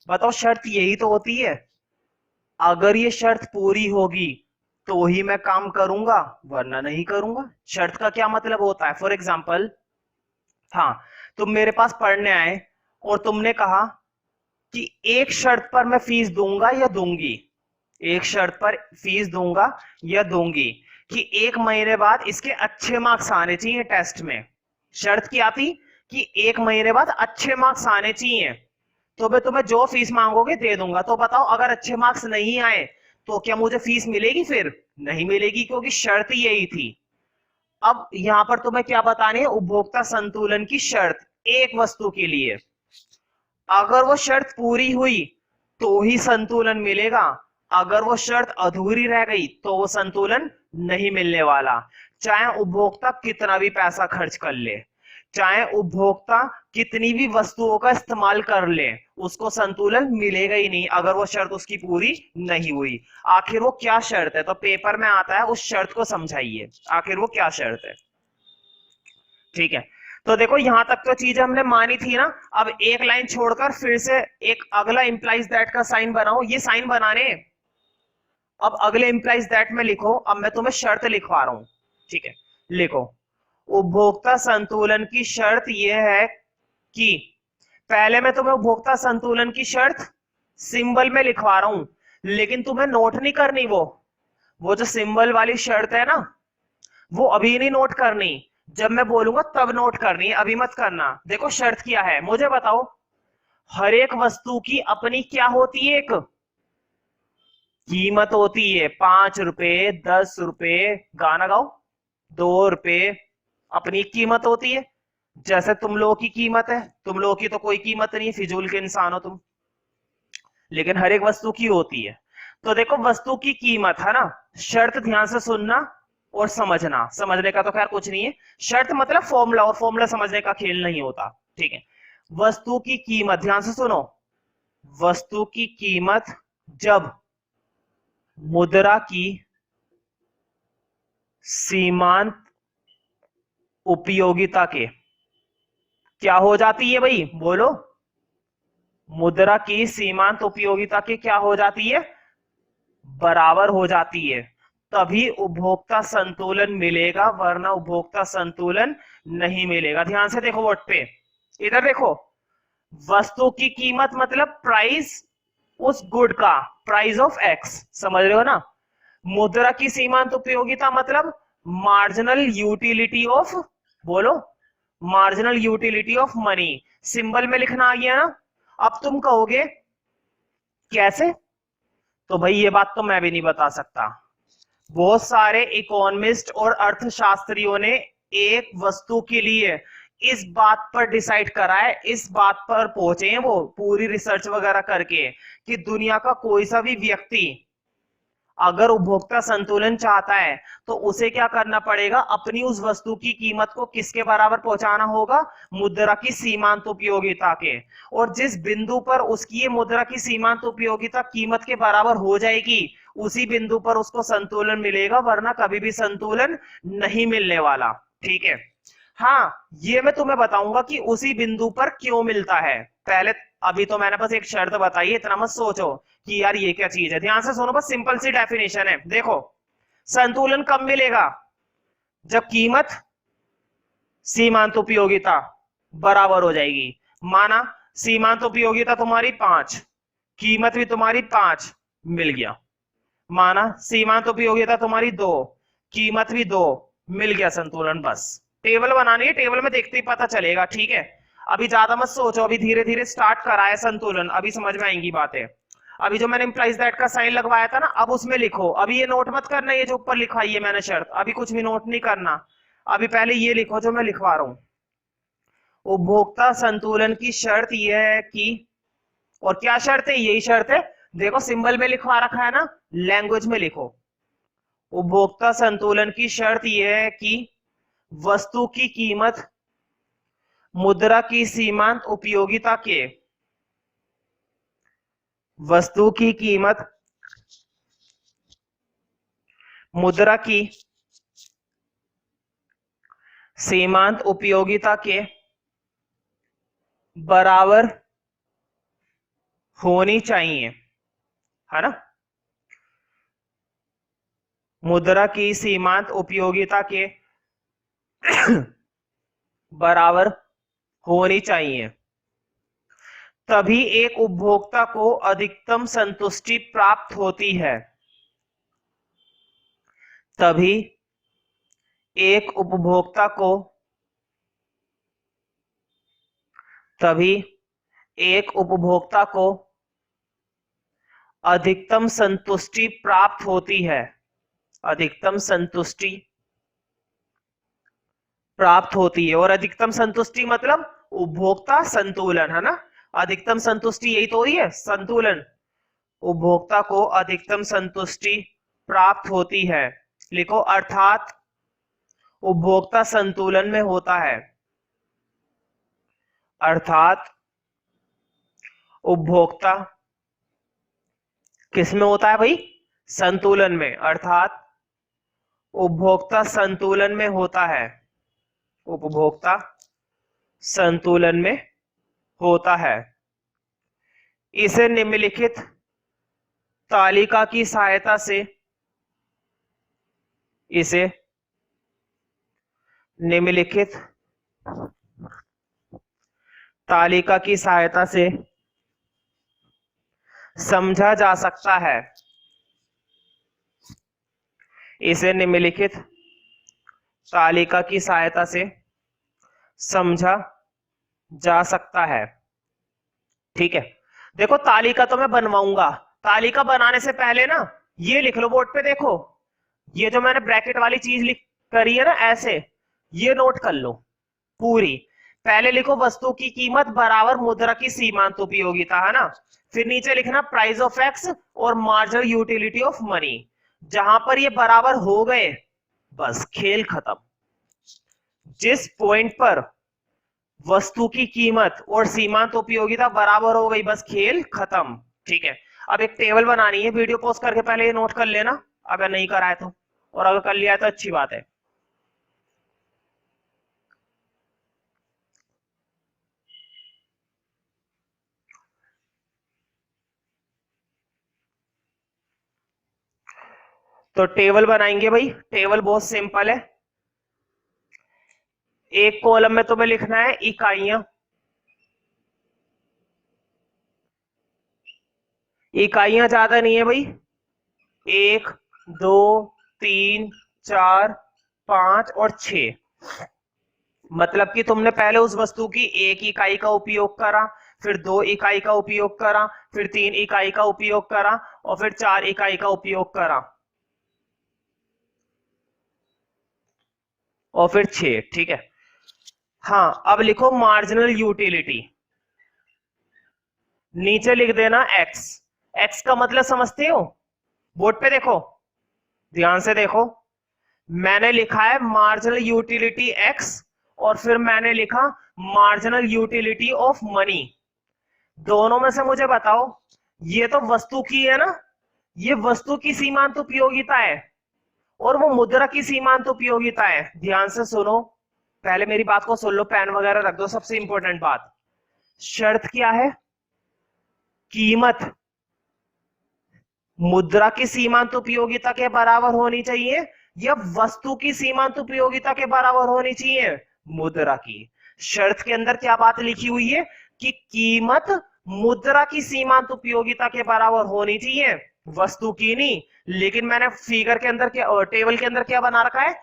[SPEAKER 1] बताओ, शर्त यही तो होती है, अगर ये शर्त पूरी होगी तो ही मैं काम करूंगा वरना नहीं करूंगा। शर्त का क्या मतलब होता है? फॉर एग्जाम्पल, हाँ, तुम मेरे पास पढ़ने आए और तुमने कहा कि एक शर्त पर मैं फीस दूंगा या दूंगी, एक शर्त पर फीस दूंगा या दूंगी कि 1 महीने बाद इसके अच्छे मार्क्स आने चाहिए टेस्ट में। शर्त क्या थी? कि 1 महीने बाद अच्छे मार्क्स आने चाहिए, तो मैं तुम्हें जो फीस मांगोगे दे दूंगा। तो बताओ, अगर अच्छे मार्क्स नहीं आए तो क्या मुझे फीस मिलेगी? फिर नहीं मिलेगी, क्योंकि शर्त यही थी। अब यहां पर तुम्हें क्या बतानी है? उपभोक्ता संतुलन की शर्त एक वस्तु के लिए, अगर वो शर्त पूरी हुई तो ही संतुलन मिलेगा, अगर वो शर्त अधूरी रह गई तो वो संतुलन नहीं मिलने वाला। चाहे उपभोक्ता कितना भी पैसा खर्च कर ले, चाहे उपभोक्ता कितनी भी वस्तुओं का इस्तेमाल कर ले, उसको संतुलन मिलेगा ही नहीं अगर वो शर्त उसकी पूरी नहीं हुई। आखिर वो क्या शर्त है? तो पेपर में आता है, उस शर्त को समझाइए, आखिर वो क्या शर्त है। ठीक है, तो देखो यहां तक तो चीजें हमने मानी थी ना। अब एक लाइन छोड़कर फिर से एक अगला इंप्लाइज दैट का साइन बनाओ। ये साइन बनाने, अब अगले इंप्लाइज दैट में लिखो। अब मैं तुम्हें शर्त लिखवा रहा हूं। ठीक है, लिखो, उपभोक्ता संतुलन की शर्त यह है कि, पहले मैं तुम्हें उपभोक्ता संतुलन की शर्त सिंबल में लिखवा रहा हूं, लेकिन तुम्हें नोट नहीं करनी। वो जो सिंबल वाली शर्त है ना, वो अभी नहीं नोट करनी, जब मैं बोलूंगा तब नोट करनी है, अभी मत करना। देखो शर्त क्या है, मुझे बताओ। हर एक वस्तु की अपनी क्या होती है? एक कीमत होती है। 5 रुपए, 10 रुपए, गाना गाओ, 2 रुपए, अपनी कीमत होती है। जैसे तुम लोगों की कीमत है, तुम लोगों की तो कोई कीमत नहीं, फिजूल के इंसान हो तुम, लेकिन हर एक वस्तु की होती है। तो देखो, वस्तु की कीमत है ना, शर्त ध्यान से सुनना और समझना। समझने का तो खैर कुछ नहीं है, शर्त मतलब फॉर्मूला, और फॉर्मूला समझने का खेल नहीं होता। ठीक है, वस्तु की कीमत, ध्यान से सुनो, वस्तु की कीमत जब मुद्रा की सीमांत उपयोगिता के क्या हो जाती है? भाई बोलो, मुद्रा की सीमांत उपयोगिता के क्या हो जाती है? बराबर हो जाती है, तभी उपभोक्ता संतुलन मिलेगा, वरना उपभोक्ता संतुलन नहीं मिलेगा। ध्यान से देखो बोर्ड पे, इधर देखो, वस्तु की कीमत मतलब प्राइस उस गुड का, प्राइस ऑफ एक्स, समझ रहे हो ना। मुद्रा की सीमांत उपयोगिता मतलब मार्जिनल यूटिलिटी ऑफ, बोलो, marginal utility of money. Symbol में लिखना आ गया ना। अब तुम कहोगे कैसे? तो भाई ये बात तो मैं भी नहीं बता सकता, बहुत सारे इकोनॉमिस्ट और अर्थशास्त्रियों ने एक वस्तु के लिए इस बात पर डिसाइड करा है, इस बात पर पहुंचे हैं वो पूरी रिसर्च वगैरह करके कि दुनिया का कोई सा भी व्यक्ति अगर उपभोक्ता संतुलन चाहता है तो उसे क्या करना पड़ेगा, अपनी उस वस्तु की कीमत को किसके बराबर पहुंचाना होगा, मुद्रा की सीमांत उपयोगिता के। और जिस बिंदु पर उसकी ये मुद्रा की सीमांत उपयोगिता कीमत के बराबर हो जाएगी उसी बिंदु पर उसको संतुलन मिलेगा, वरना कभी भी संतुलन नहीं मिलने वाला। ठीक है, हाँ ये मैं तुम्हें बताऊंगा कि उसी बिंदु पर क्यों मिलता है। पहले अभी तो मैंने बस एक शर्त बताई है, इतना मत सोचो कि यार ये क्या चीज है। ध्यान से सुनो, बस सिंपल सी डेफिनेशन है। देखो, संतुलन कब मिलेगा, जब कीमत सीमांत उपयोगिता बराबर हो जाएगी। माना सीमांत उपयोगिता तुम्हारी 5, कीमत भी तुम्हारी 5, मिल गया। माना सीमांत उपयोगिता तुम्हारी 2, कीमत भी 2, मिल गया संतुलन। बस टेबल बनानी है, टेबल में देखते ही पता चलेगा। ठीक है, अभी ज्यादा मत सोचो, अभी धीरे धीरे स्टार्ट करा है संतुलन, अभी समझ में आएंगी बातें। अभी जो मैंने इंप्लाइज दैट का साइन लगवाया था ना, अब उसमें लिखो। अभी ये नोट मत करना, ये जो ऊपर लिखवाई है मैंने शर्त, अभी कुछ भी नोट नहीं करना। अभी पहले ये लिखो जो मैं लिखवा रहा हूं। उपभोक्ता संतुलन की शर्त यह है कि, और क्या शर्त है, यही शर्त है। देखो सिंबल में लिखवा रखा है ना, लैंग्वेज में लिखो। उपभोक्ता संतुलन की शर्त यह है कि वस्तु की कीमत मुद्रा की सीमांत उपयोगिता के, वस्तु की कीमत मुद्रा की सीमांत उपयोगिता के बराबर होनी चाहिए, है ना। मुद्रा की सीमांत उपयोगिता के बराबर होनी चाहिए, तभी एक उपभोक्ता को अधिकतम संतुष्टि प्राप्त होती है। तभी एक उपभोक्ता को तभी एक उपभोक्ता को अधिकतम संतुष्टि प्राप्त होती है। अधिकतम संतुष्टि प्राप्त होती है, और अधिकतम संतुष्टि मतलब उपभोक्ता संतुलन, है ना। अधिकतम संतुष्टि यही तो ही है, संतुलन। उपभोक्ता को अधिकतम संतुष्टि प्राप्त होती है, लिखो, अर्थात उपभोक्ता संतुलन में होता है। अर्थात उपभोक्ता किसमें होता है भाई, संतुलन में। अर्थात उपभोक्ता संतुलन में होता है, उपभोक्ता संतुलन में होता है। इसे निम्नलिखित तालिका की सहायता से, इसे निम्नलिखित तालिका की सहायता से समझा जा सकता है। इसे निम्नलिखित तालिका की सहायता से समझा जा सकता है। ठीक है, देखो तालिका तो मैं बनवाऊंगा, तालिका बनाने से पहले ना ये लिख लो बोर्ड पे। देखो ये जो मैंने ब्रैकेट वाली चीज लिख करी है ना, ऐसे ये नोट कर लो पूरी। पहले लिखो वस्तु की कीमत बराबर मुद्रा की सीमांत उपयोगिता, है ना। फिर नीचे लिखना प्राइस ऑफ एक्स और मार्जिनल यूटिलिटी ऑफ मनी। जहां पर ये बराबर हो गए बस खेल खत्म। जिस पॉइंट पर वस्तु की कीमत और सीमांत उपयोगिता बराबर हो गई, बस खेल खत्म। ठीक है, अब एक टेबल बनानी है, वीडियो पॉज करके पहले ये नोट कर लेना अगर नहीं करा है तो, और अगर कर लिया है तो अच्छी बात है। तो टेबल बनाएंगे भाई, टेबल बहुत सिंपल है। एक कॉलम में तुम्हें लिखना है इकाइयां। इकाइयां ज्यादा नहीं है भाई, 1 2 3 4 5 और 6। मतलब कि तुमने पहले उस वस्तु की 1 इकाई का उपयोग करा, फिर 2 इकाई का उपयोग करा, फिर 3 इकाई का उपयोग करा, और फिर 4 इकाई का उपयोग करा। और फिर 6, ठीक है। हाँ, अब लिखो मार्जिनल यूटिलिटी, नीचे लिख देना एक्स। एक्स का मतलब समझते हो? बोर्ड पे देखो, ध्यान से देखो, मैंने लिखा है मार्जिनल यूटिलिटी एक्स, और फिर मैंने लिखा मार्जिनल यूटिलिटी ऑफ मनी। दोनों में से मुझे बताओ, ये तो वस्तु की है ना, ये वस्तु की सीमांत उपयोगिता है, और वो मुद्रा की सीमांत उपयोगिता है। ध्यान से सुनो, पहले मेरी बात को सुन लो, पेन वगैरह रख दो। सबसे इंपॉर्टेंट बात, शर्त क्या है? कीमत मुद्रा की सीमांत उपयोगिता के बराबर होनी चाहिए, या वस्तु की सीमांत उपयोगिता के बराबर होनी चाहिए? मुद्रा की। शर्त के अंदर क्या बात लिखी हुई है कि कीमत मुद्रा की सीमांत उपयोगिता के बराबर होनी चाहिए, वस्तु की नहीं। लेकिन मैंने फिगर के अंदर क्या, टेबल के अंदर क्या बना रखा है?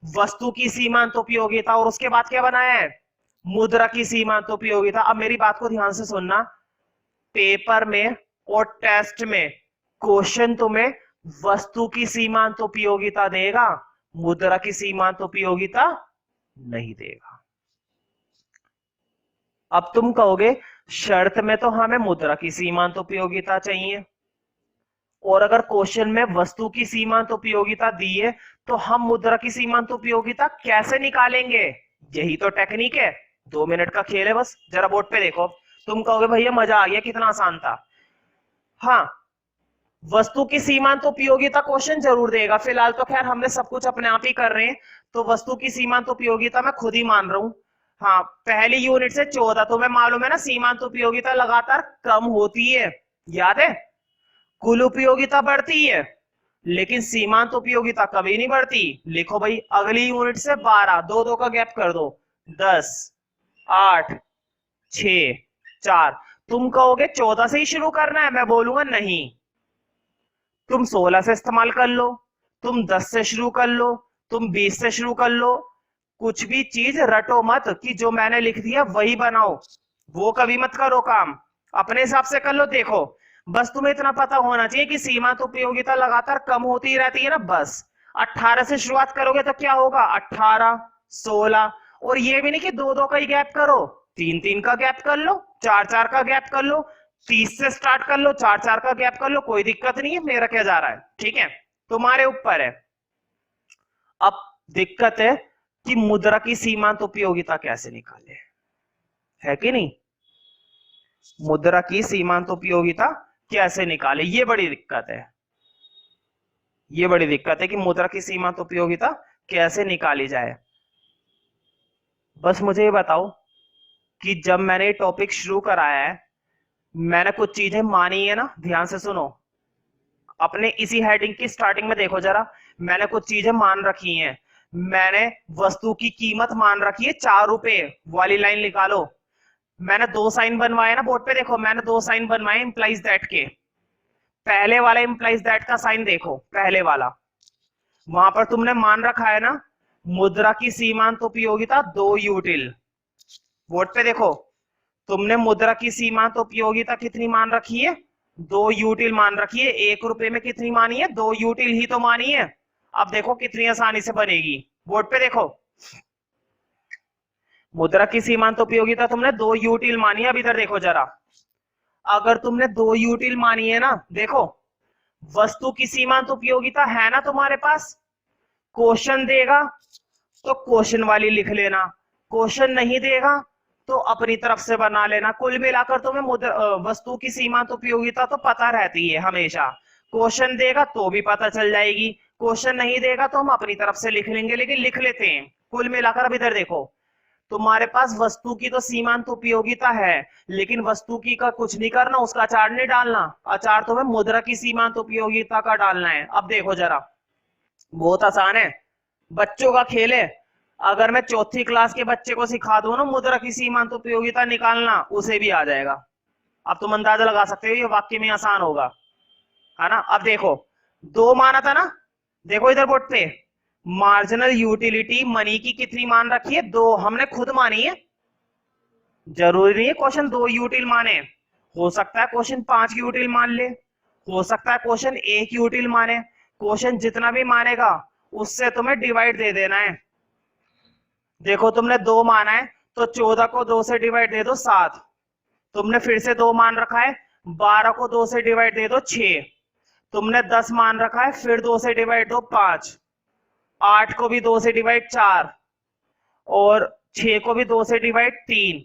[SPEAKER 1] वस्तु की सीमांत उपयोगिता, और उसके बाद क्या बनाया है? मुद्रा की सीमांत उपयोगिता। अब मेरी बात को ध्यान से सुनना, पेपर में और टेस्ट में क्वेश्चन तुम्हें वस्तु की सीमांत उपयोगिता देगा, मुद्रा की सीमांत उपयोगिता नहीं देगा। अब तुम कहोगे शर्त में तो हमें मुद्रा की सीमांत उपयोगिता चाहिए, और अगर क्वेश्चन में वस्तु की सीमांत उपयोगिता दी है तो हम मुद्रा की सीमांत उपयोगिता कैसे निकालेंगे? यही तो टेक्निक है, 2 मिनट का खेल है बस। जरा बोर्ड पे देखो, तुम कहोगे भैया मजा आ गया, कितना आसान था। हाँ, वस्तु की सीमांत उपयोगिता क्वेश्चन जरूर देगा। फिलहाल तो खैर हमने सब कुछ अपने आप ही कर रहे हैं, तो वस्तु की सीमांत उपयोगिता मैं खुद ही मान रहा हूं। हाँ, पहली यूनिट से 14, तुम्हें मालूम है ना सीमांत उपयोगिता लगातार कम होती है, याद है? कुल उपयोगिता बढ़ती है, लेकिन सीमांत उपयोगिता कभी नहीं बढ़ती। लिखो भाई, अगली यूनिट से 12, दो दो का गैप कर दो, 10, 8, 6, 4। तुम कहोगे 14 से ही शुरू करना है, मैं बोलूंगा नहीं, तुम 16 से इस्तेमाल कर लो, तुम 10 से शुरू कर लो, तुम 20 से शुरू कर लो। कुछ भी चीज रटो मत कि जो मैंने लिख दिया वही बनाओ, वो कभी मत करो काम, अपने हिसाब से कर लो। देखो, बस तुम्हें इतना पता होना चाहिए कि सीमांत उपयोगिता लगातार कम होती ही रहती है ना, बस। 18 से शुरुआत करोगे तो क्या होगा? 18, 16, और ये भी नहीं कि दो दो का ही गैप करो, 3-3 का गैप कर लो, 4-4 का गैप कर लो, 30 से स्टार्ट कर लो, 4-4 का गैप कर लो, कोई दिक्कत नहीं है। मेरा क्या जा रहा है, ठीक है, तुम्हारे ऊपर है। अब दिक्कत है कि मुद्रा की सीमांत उपयोगिता कैसे निकाले, है कि नहीं? मुद्रा की सीमांत उपयोगिता कैसे निकाले, ये बड़ी दिक्कत है। ये बड़ी दिक्कत है कि मुद्रा की सीमांत उपयोगिता कैसे निकाली जाए। बस मुझे ये बताओ कि जब मैंने टॉपिक शुरू कराया है, मैंने कुछ चीजें मानी है ना, ध्यान से सुनो। अपने इसी हेडिंग की स्टार्टिंग में देखो जरा, मैंने कुछ चीजें मान रखी हैं। मैंने वस्तु की कीमत मान रखी है 4 रुपए, वाली लाइन निकालो। मैंने 2 साइन बनवाए ना बोर्ड पे, देखो मैंने 2 साइन बनवाए इंप्लाइज दैट के। पहले वाला इंप्लाइज दैट का साइन देखो, पहले वाला, वहां पर तुमने मान रखा है ना मुद्रा की सीमांत उपयोगिता 2 यूटिल। बोर्ड पे देखो, तुमने मुद्रा की सीमांत उपयोगिता कितनी मान रखी है? 2 यूटिल मान रखी है। 1 रुपए में कितनी मानी है? 2 यूटिल ही तो मानी है। अब देखो कितनी आसानी से बनेगी, बोर्ड पे देखो, मुद्रा की सीमांत उपयोगिता तुमने 2 यूटिल मानी है। अब इधर देखो जरा, अगर तुमने 2 यूटिल मानी है ना, देखो वस्तु की सीमांत उपयोगिता है ना तुम्हारे पास, क्वेश्चन देगा तो क्वेश्चन वाली लिख लेना, क्वेश्चन नहीं देगा तो अपनी तरफ से बना लेना। कुल मिलाकर तुम्हें वस्तु की सीमांत उपयोगिता तो पता रहती है हमेशा, क्वेश्चन देगा तो भी पता चल जाएगी, क्वेश्चन नहीं देगा तो हम अपनी तरफ से लिख लेंगे, लेकिन लिख लेते हैं कुल मिलाकर। अब इधर देखो, तुम्हारे पास वस्तु की तो सीमांत उपयोगिता है, लेकिन वस्तु की का कुछ नहीं करना, उसका अचार नहीं डालना, अचार तुम्हें मुद्रा की सीमांत उपयोगिता का डालना है। अब देखो जरा, बहुत आसान है, बच्चों का खेल है। अगर मैं 4th क्लास के बच्चे को सिखा दूं ना मुद्रा की सीमांत उपयोगिता निकालना, उसे भी आ जाएगा। अब तुम अंदाजा लगा सकते हो ये वाक्य में आसान होगा, है ना? अब देखो, 2 माना था ना, देखो इधर बोर्ड पे, मार्जिनल यूटिलिटी मनी की कितनी मान रखी है? 2, हमने खुद मानी है। जरूरी नहीं है क्वेश्चन 2 यूटिल माने, हो सकता है क्वेश्चन 5 यूटिल मान ले, हो सकता है क्वेश्चन 1 यूटिल माने। क्वेश्चन जितना भी मानेगा उससे तुम्हें डिवाइड दे देना है, देखो तुमने 2 माना है तो 14 को 2 से डिवाइड दे दो 7। तुमने फिर से 2 मान रखा है, 12 को 2 से डिवाइड दे दो 6। तुमने 10 मान रखा है, फिर 2 से डिवाइड दो 5। 8 को भी 2 से डिवाइड 4, और 6 को भी 2 से डिवाइड 3,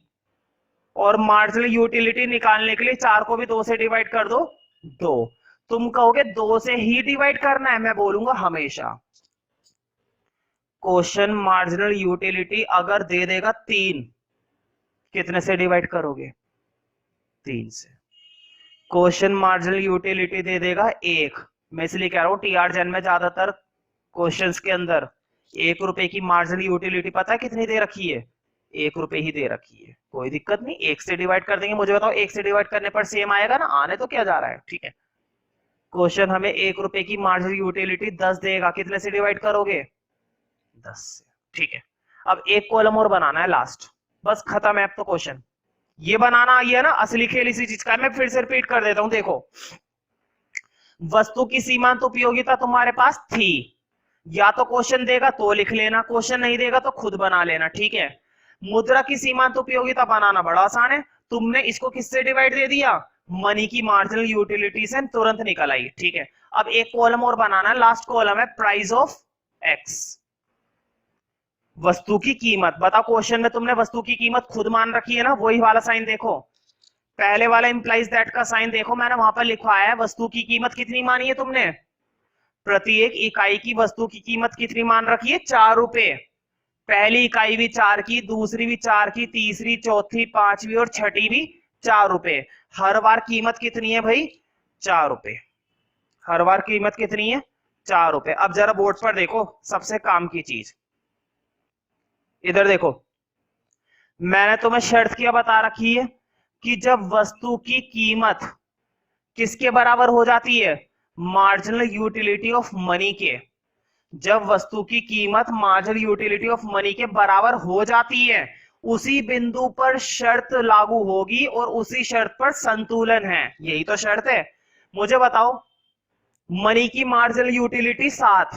[SPEAKER 1] और मार्जिनल यूटिलिटी निकालने के लिए 4 को भी 2 से डिवाइड कर दो 2। तुम कहोगे 2 से ही डिवाइड करना है, मैं बोलूंगा हमेशा क्वेश्चन मार्जिनल यूटिलिटी अगर दे देगा 3, कितने से डिवाइड करोगे? 3 से। क्वेश्चन मार्जिनल यूटिलिटी दे देगा 1, मैं इसलिए कह रहा हूं टीआर जेन में ज्यादातर क्वेश्चंस के अंदर 1 रुपए की मार्जिनल यूटिलिटी पता है कितनी दे रखी है? 1 रुपए ही दे रखी है। कोई दिक्कत नहीं, 1 से डिवाइड कर देंगे। मुझे बताओ 1 से डिवाइड करने पर सेम आएगा ना? आने तो क्या जा रहा है, ठीक है। क्वेश्चन हमें 1 रुपए की मार्जिनल यूटिलिटी 10 देगा, कितने से डिवाइड करोगे? 10 से, ठीक है। अब एक कॉलम और बनाना है लास्ट, बस खत्म है अब तो क्वेश्चन। ये बनाना ये है ना असली खेल इसी चीज का है। मैं फिर से रिपीट कर देता हूं, देखो वस्तु की सीमांत उपयोगिता तुम्हारे पास थी, या तो क्वेश्चन देगा तो लिख लेना, क्वेश्चन नहीं देगा तो खुद बना लेना, ठीक है। मुद्रा की सीमांत उपयोगिता बनाना बड़ा आसान है। तुमने इसको किससे डिवाइड दे दिया? मनी की मार्जिनल यूटिलिटी से, तुरंत निकल आई, ठीक है। अब एक कॉलम और बनाना है, लास्ट कॉलम है प्राइस ऑफ एक्स, वस्तु की कीमत। बताओ क्वेश्चन में तुमने वस्तु की कीमत खुद मान रखी है ना, वही वाला साइन देखो, पहले वाला इंप्लाइज दैट का साइन देखो, मैंने वहां पर लिखवाया है वस्तु की कीमत कितनी मानी है तुमने? प्रत्येक इकाई की वस्तु की कीमत कितनी मान रखी है? 4 रुपए। पहली इकाई भी 4 की, दूसरी भी 4 की, तीसरी, चौथी, पांचवी और छठी भी 4 रुपए। हर बार कीमत कितनी है भाई? 4 रुपए। हर बार कीमत कितनी है? 4 रुपए। अब जरा बोर्ड पर देखो, सबसे काम की चीज इधर देखो, मैंने तुम्हें शर्त क्या बता रखी है कि जब वस्तु की कीमत किसके बराबर हो जाती है? मार्जिनल यूटिलिटी ऑफ मनी के। जब वस्तु की कीमत मार्जिनल यूटिलिटी ऑफ मनी के बराबर हो जाती है, उसी बिंदु पर शर्त लागू होगी और उसी शर्त पर संतुलन है, यही तो शर्त है। मुझे बताओ, मनी की मार्जिनल यूटिलिटी 7,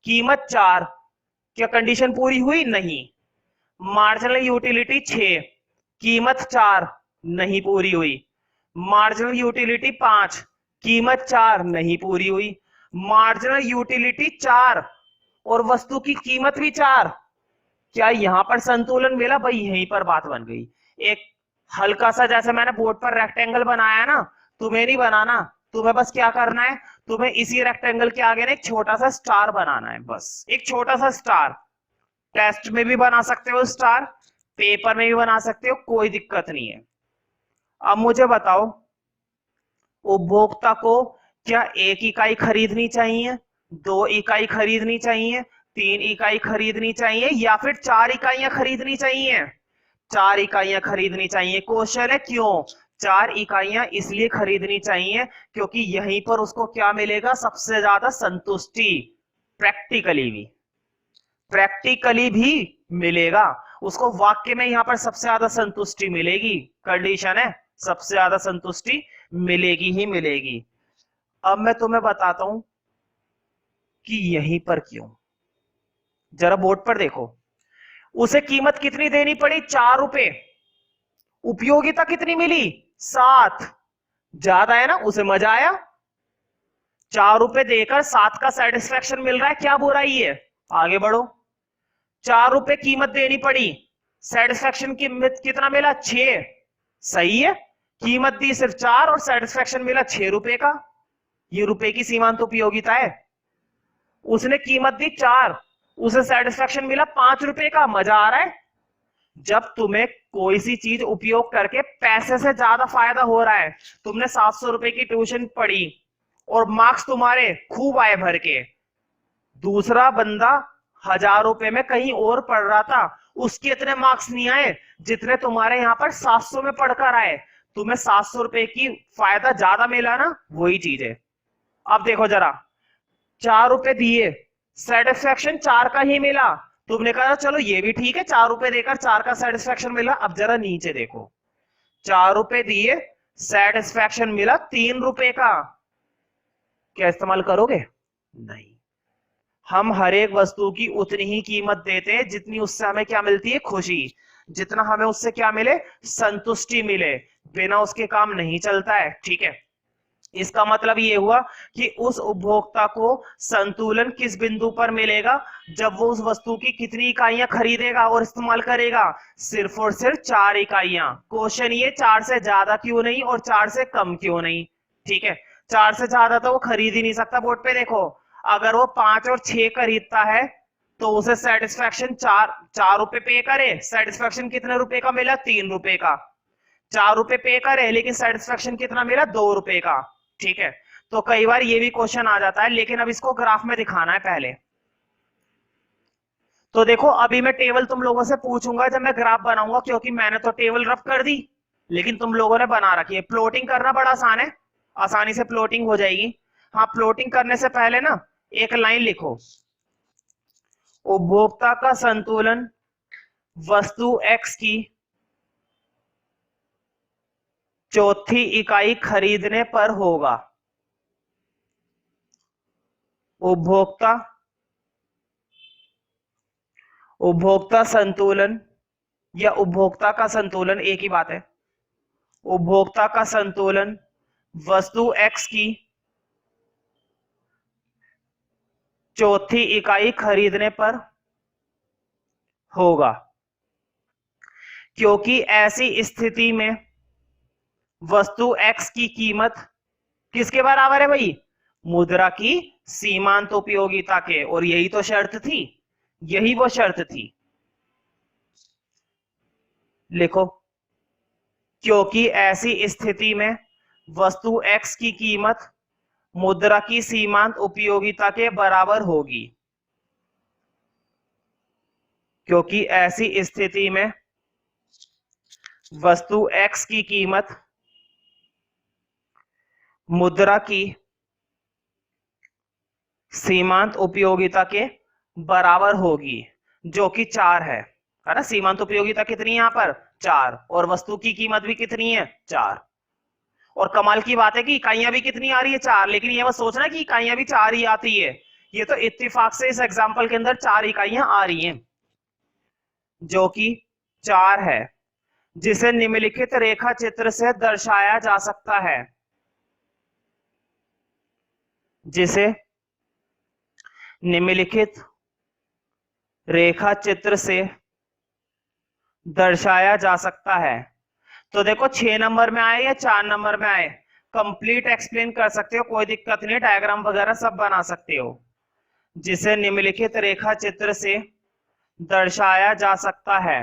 [SPEAKER 1] कीमत 4, क्या कंडीशन पूरी हुई? नहीं। मार्जिनल यूटिलिटी 6, कीमत 4, नहीं पूरी हुई। मार्जिनल यूटिलिटी 5, कीमत 4, नहीं पूरी हुई। मार्जिनल यूटिलिटी 4 और वस्तु की कीमत भी 4, क्या यहां पर संतुलन मिला? भाई यहीं पर बात बन गई। एक हल्का सा, जैसे मैंने बोर्ड पर रेक्टेंगल बनाया ना, तुम्हें नहीं बनाना, तुम्हें बस क्या करना है, तुम्हें इसी रेक्टेंगल के आगे ना एक छोटा सा स्टार बनाना है, बस एक छोटा सा स्टार। टेस्ट में भी बना सकते हो स्टार, पेपर में भी बना सकते हो, कोई दिक्कत नहीं है। अब मुझे बताओ, उपभोक्ता को क्या 1 इकाई खरीदनी चाहिए, 2 इकाई खरीदनी चाहिए, 3 इकाई खरीदनी चाहिए, या फिर 4 इकाइयां खरीदनी चाहिए? 4 इकाइयां खरीदनी चाहिए। क्वेश्चन है क्यों? 4 इकाइयां इसलिए खरीदनी चाहिए क्योंकि यहीं पर उसको क्या मिलेगा? सबसे ज्यादा संतुष्टि। प्रैक्टिकली भी मिलेगा उसको, वाक्य में यहां पर सबसे ज्यादा संतुष्टि मिलेगी। कंडीशन है सबसे ज्यादा संतुष्टि मिलेगी ही मिलेगी। अब मैं तुम्हें बताता हूं कि यहीं पर क्यों। जरा बोर्ड पर देखो, उसे कीमत कितनी देनी पड़ी? 4 रुपए। उपयोगिता कितनी मिली? 7। ज्यादा है ना, उसे मजा आया। 4 रुपए देकर 7 का सेटिस्फेक्शन मिल रहा है, क्या बुराई है? आगे बढ़ो। 4 रुपए कीमत देनी पड़ी, सेटिस्फेक्शन कीमत कितना मिला? 6। सही है, कीमत दी सिर्फ 4 और सेटिस्फेक्शन मिला 6 रुपए का। ये रुपए की सीमांत उपयोगिता है। उसने कीमत दी 4, उसे सेटिस्फेक्शन मिला 5 रुपए का। मजा आ रहा है? जब तुम्हें कोई सी चीज उपयोग करके पैसे से ज्यादा फायदा हो रहा है, तुमने 700 रुपए की ट्यूशन पढ़ी और मार्क्स तुम्हारे खूब आए भर के, दूसरा बंदा 1000 रुपए में कहीं और पढ़ रहा था, उसके इतने मार्क्स नहीं आए जितने तुम्हारे यहां पर 700 में पढ़कर आए, तुम्हें 700 रुपए की फायदा ज्यादा मिला ना, वही चीज है। अब देखो जरा, 4 रुपए दिए, सेटिस्फेक्शन 4 का ही मिला, तुमने कहा चलो ये भी ठीक है, 4 रुपए देकर 4 का सेटिस्फेक्शन मिला। अब जरा नीचे देखो, 4 रुपए दिए, सेटिस्फेक्शन मिला 3 रुपए का, क्या इस्तेमाल करोगे? नहीं। हम हर एक वस्तु की उतनी ही कीमत देते हैं जितनी उससे हमें क्या मिलती है, खुशी, जितना हमें उससे क्या मिले, संतुष्टि मिले, बिना उसके काम नहीं चलता है। ठीक है, इसका मतलब ये हुआ कि उस उपभोक्ता को संतुलन किस बिंदु पर मिलेगा, जब वो उस वस्तु की कितनी इकाइयां खरीदेगा और इस्तेमाल करेगा, सिर्फ और सिर्फ 4 इकाइयां। क्वेश्चन ये 4 से ज्यादा क्यों नहीं और 4 से कम क्यों नहीं। ठीक है, 4 से ज्यादा तो वो खरीद ही नहीं सकता। बोर्ड पे देखो, अगर वो 5 और 6 खरीदता है तो उसे सेटिस्फैक्शन 4 रुपए पे करे, सेटिस्फैक्शन कितने रुपए का मिला, 3 रुपए का। 4 रुपए पे करे लेकिन सेटिस्फेक्शन कितना मिला, 2 रुपए का। ठीक है, तो कई बार ये भी क्वेश्चन आ जाता है, लेकिन अब इसको ग्राफ में दिखाना है पहले। तो देखो, अभी मैं टेबल तुम लोगों से पूछूंगा जब मैं ग्राफ बनाऊंगा, क्योंकि मैंने तो टेबल रफ कर दी लेकिन तुम लोगों ने बना रखी है। प्लॉटिंग करना बड़ा आसान है, आसानी से प्लॉटिंग हो जाएगी। हाँ, प्लॉटिंग करने से पहले ना एक लाइन लिखो, उपभोक्ता का संतुलन वस्तु एक्स की चौथी इकाई खरीदने पर होगा। उपभोक्ता संतुलन या उपभोक्ता का संतुलन एक ही बात है। उपभोक्ता का संतुलन वस्तु एक्स की चौथी इकाई खरीदने पर होगा, क्योंकि ऐसी स्थिति में वस्तु एक्स की कीमत किसके बराबर है भाई, मुद्रा की सीमांत उपयोगिता के। और यही तो शर्त थी, यही वो शर्त थी। लिखो, क्योंकि ऐसी स्थिति में वस्तु एक्स की कीमत मुद्रा की सीमांत उपयोगिता के बराबर होगी। क्योंकि ऐसी स्थिति में वस्तु एक्स की कीमत मुद्रा की सीमांत उपयोगिता के बराबर होगी, जो कि 4 है ना। सीमांत उपयोगिता कितनी है यहाँ पर, 4, और वस्तु की कीमत भी कितनी है, 4। और कमाल की बात है कि इकाइयां भी कितनी आ रही है, 4। लेकिन ये मत सोचना कि इकाइयां भी 4 ही आती है, ये तो इत्तेफाक से इस एग्जाम्पल के अंदर 4 इकाइयां आ रही हैं, जो कि 4 है, जिसे निम्नलिखित रेखा चित्र से दर्शाया जा सकता है। जिसे निम्नलिखित रेखा चित्र से दर्शाया जा सकता है। तो देखो 6 नंबर में आए या 4 नंबर में आए, कंप्लीट एक्सप्लेन कर सकते हो, कोई दिक्कत नहीं, डायग्राम वगैरह सब बना सकते हो। जिसे निम्नलिखित रेखा चित्र से दर्शाया जा सकता है।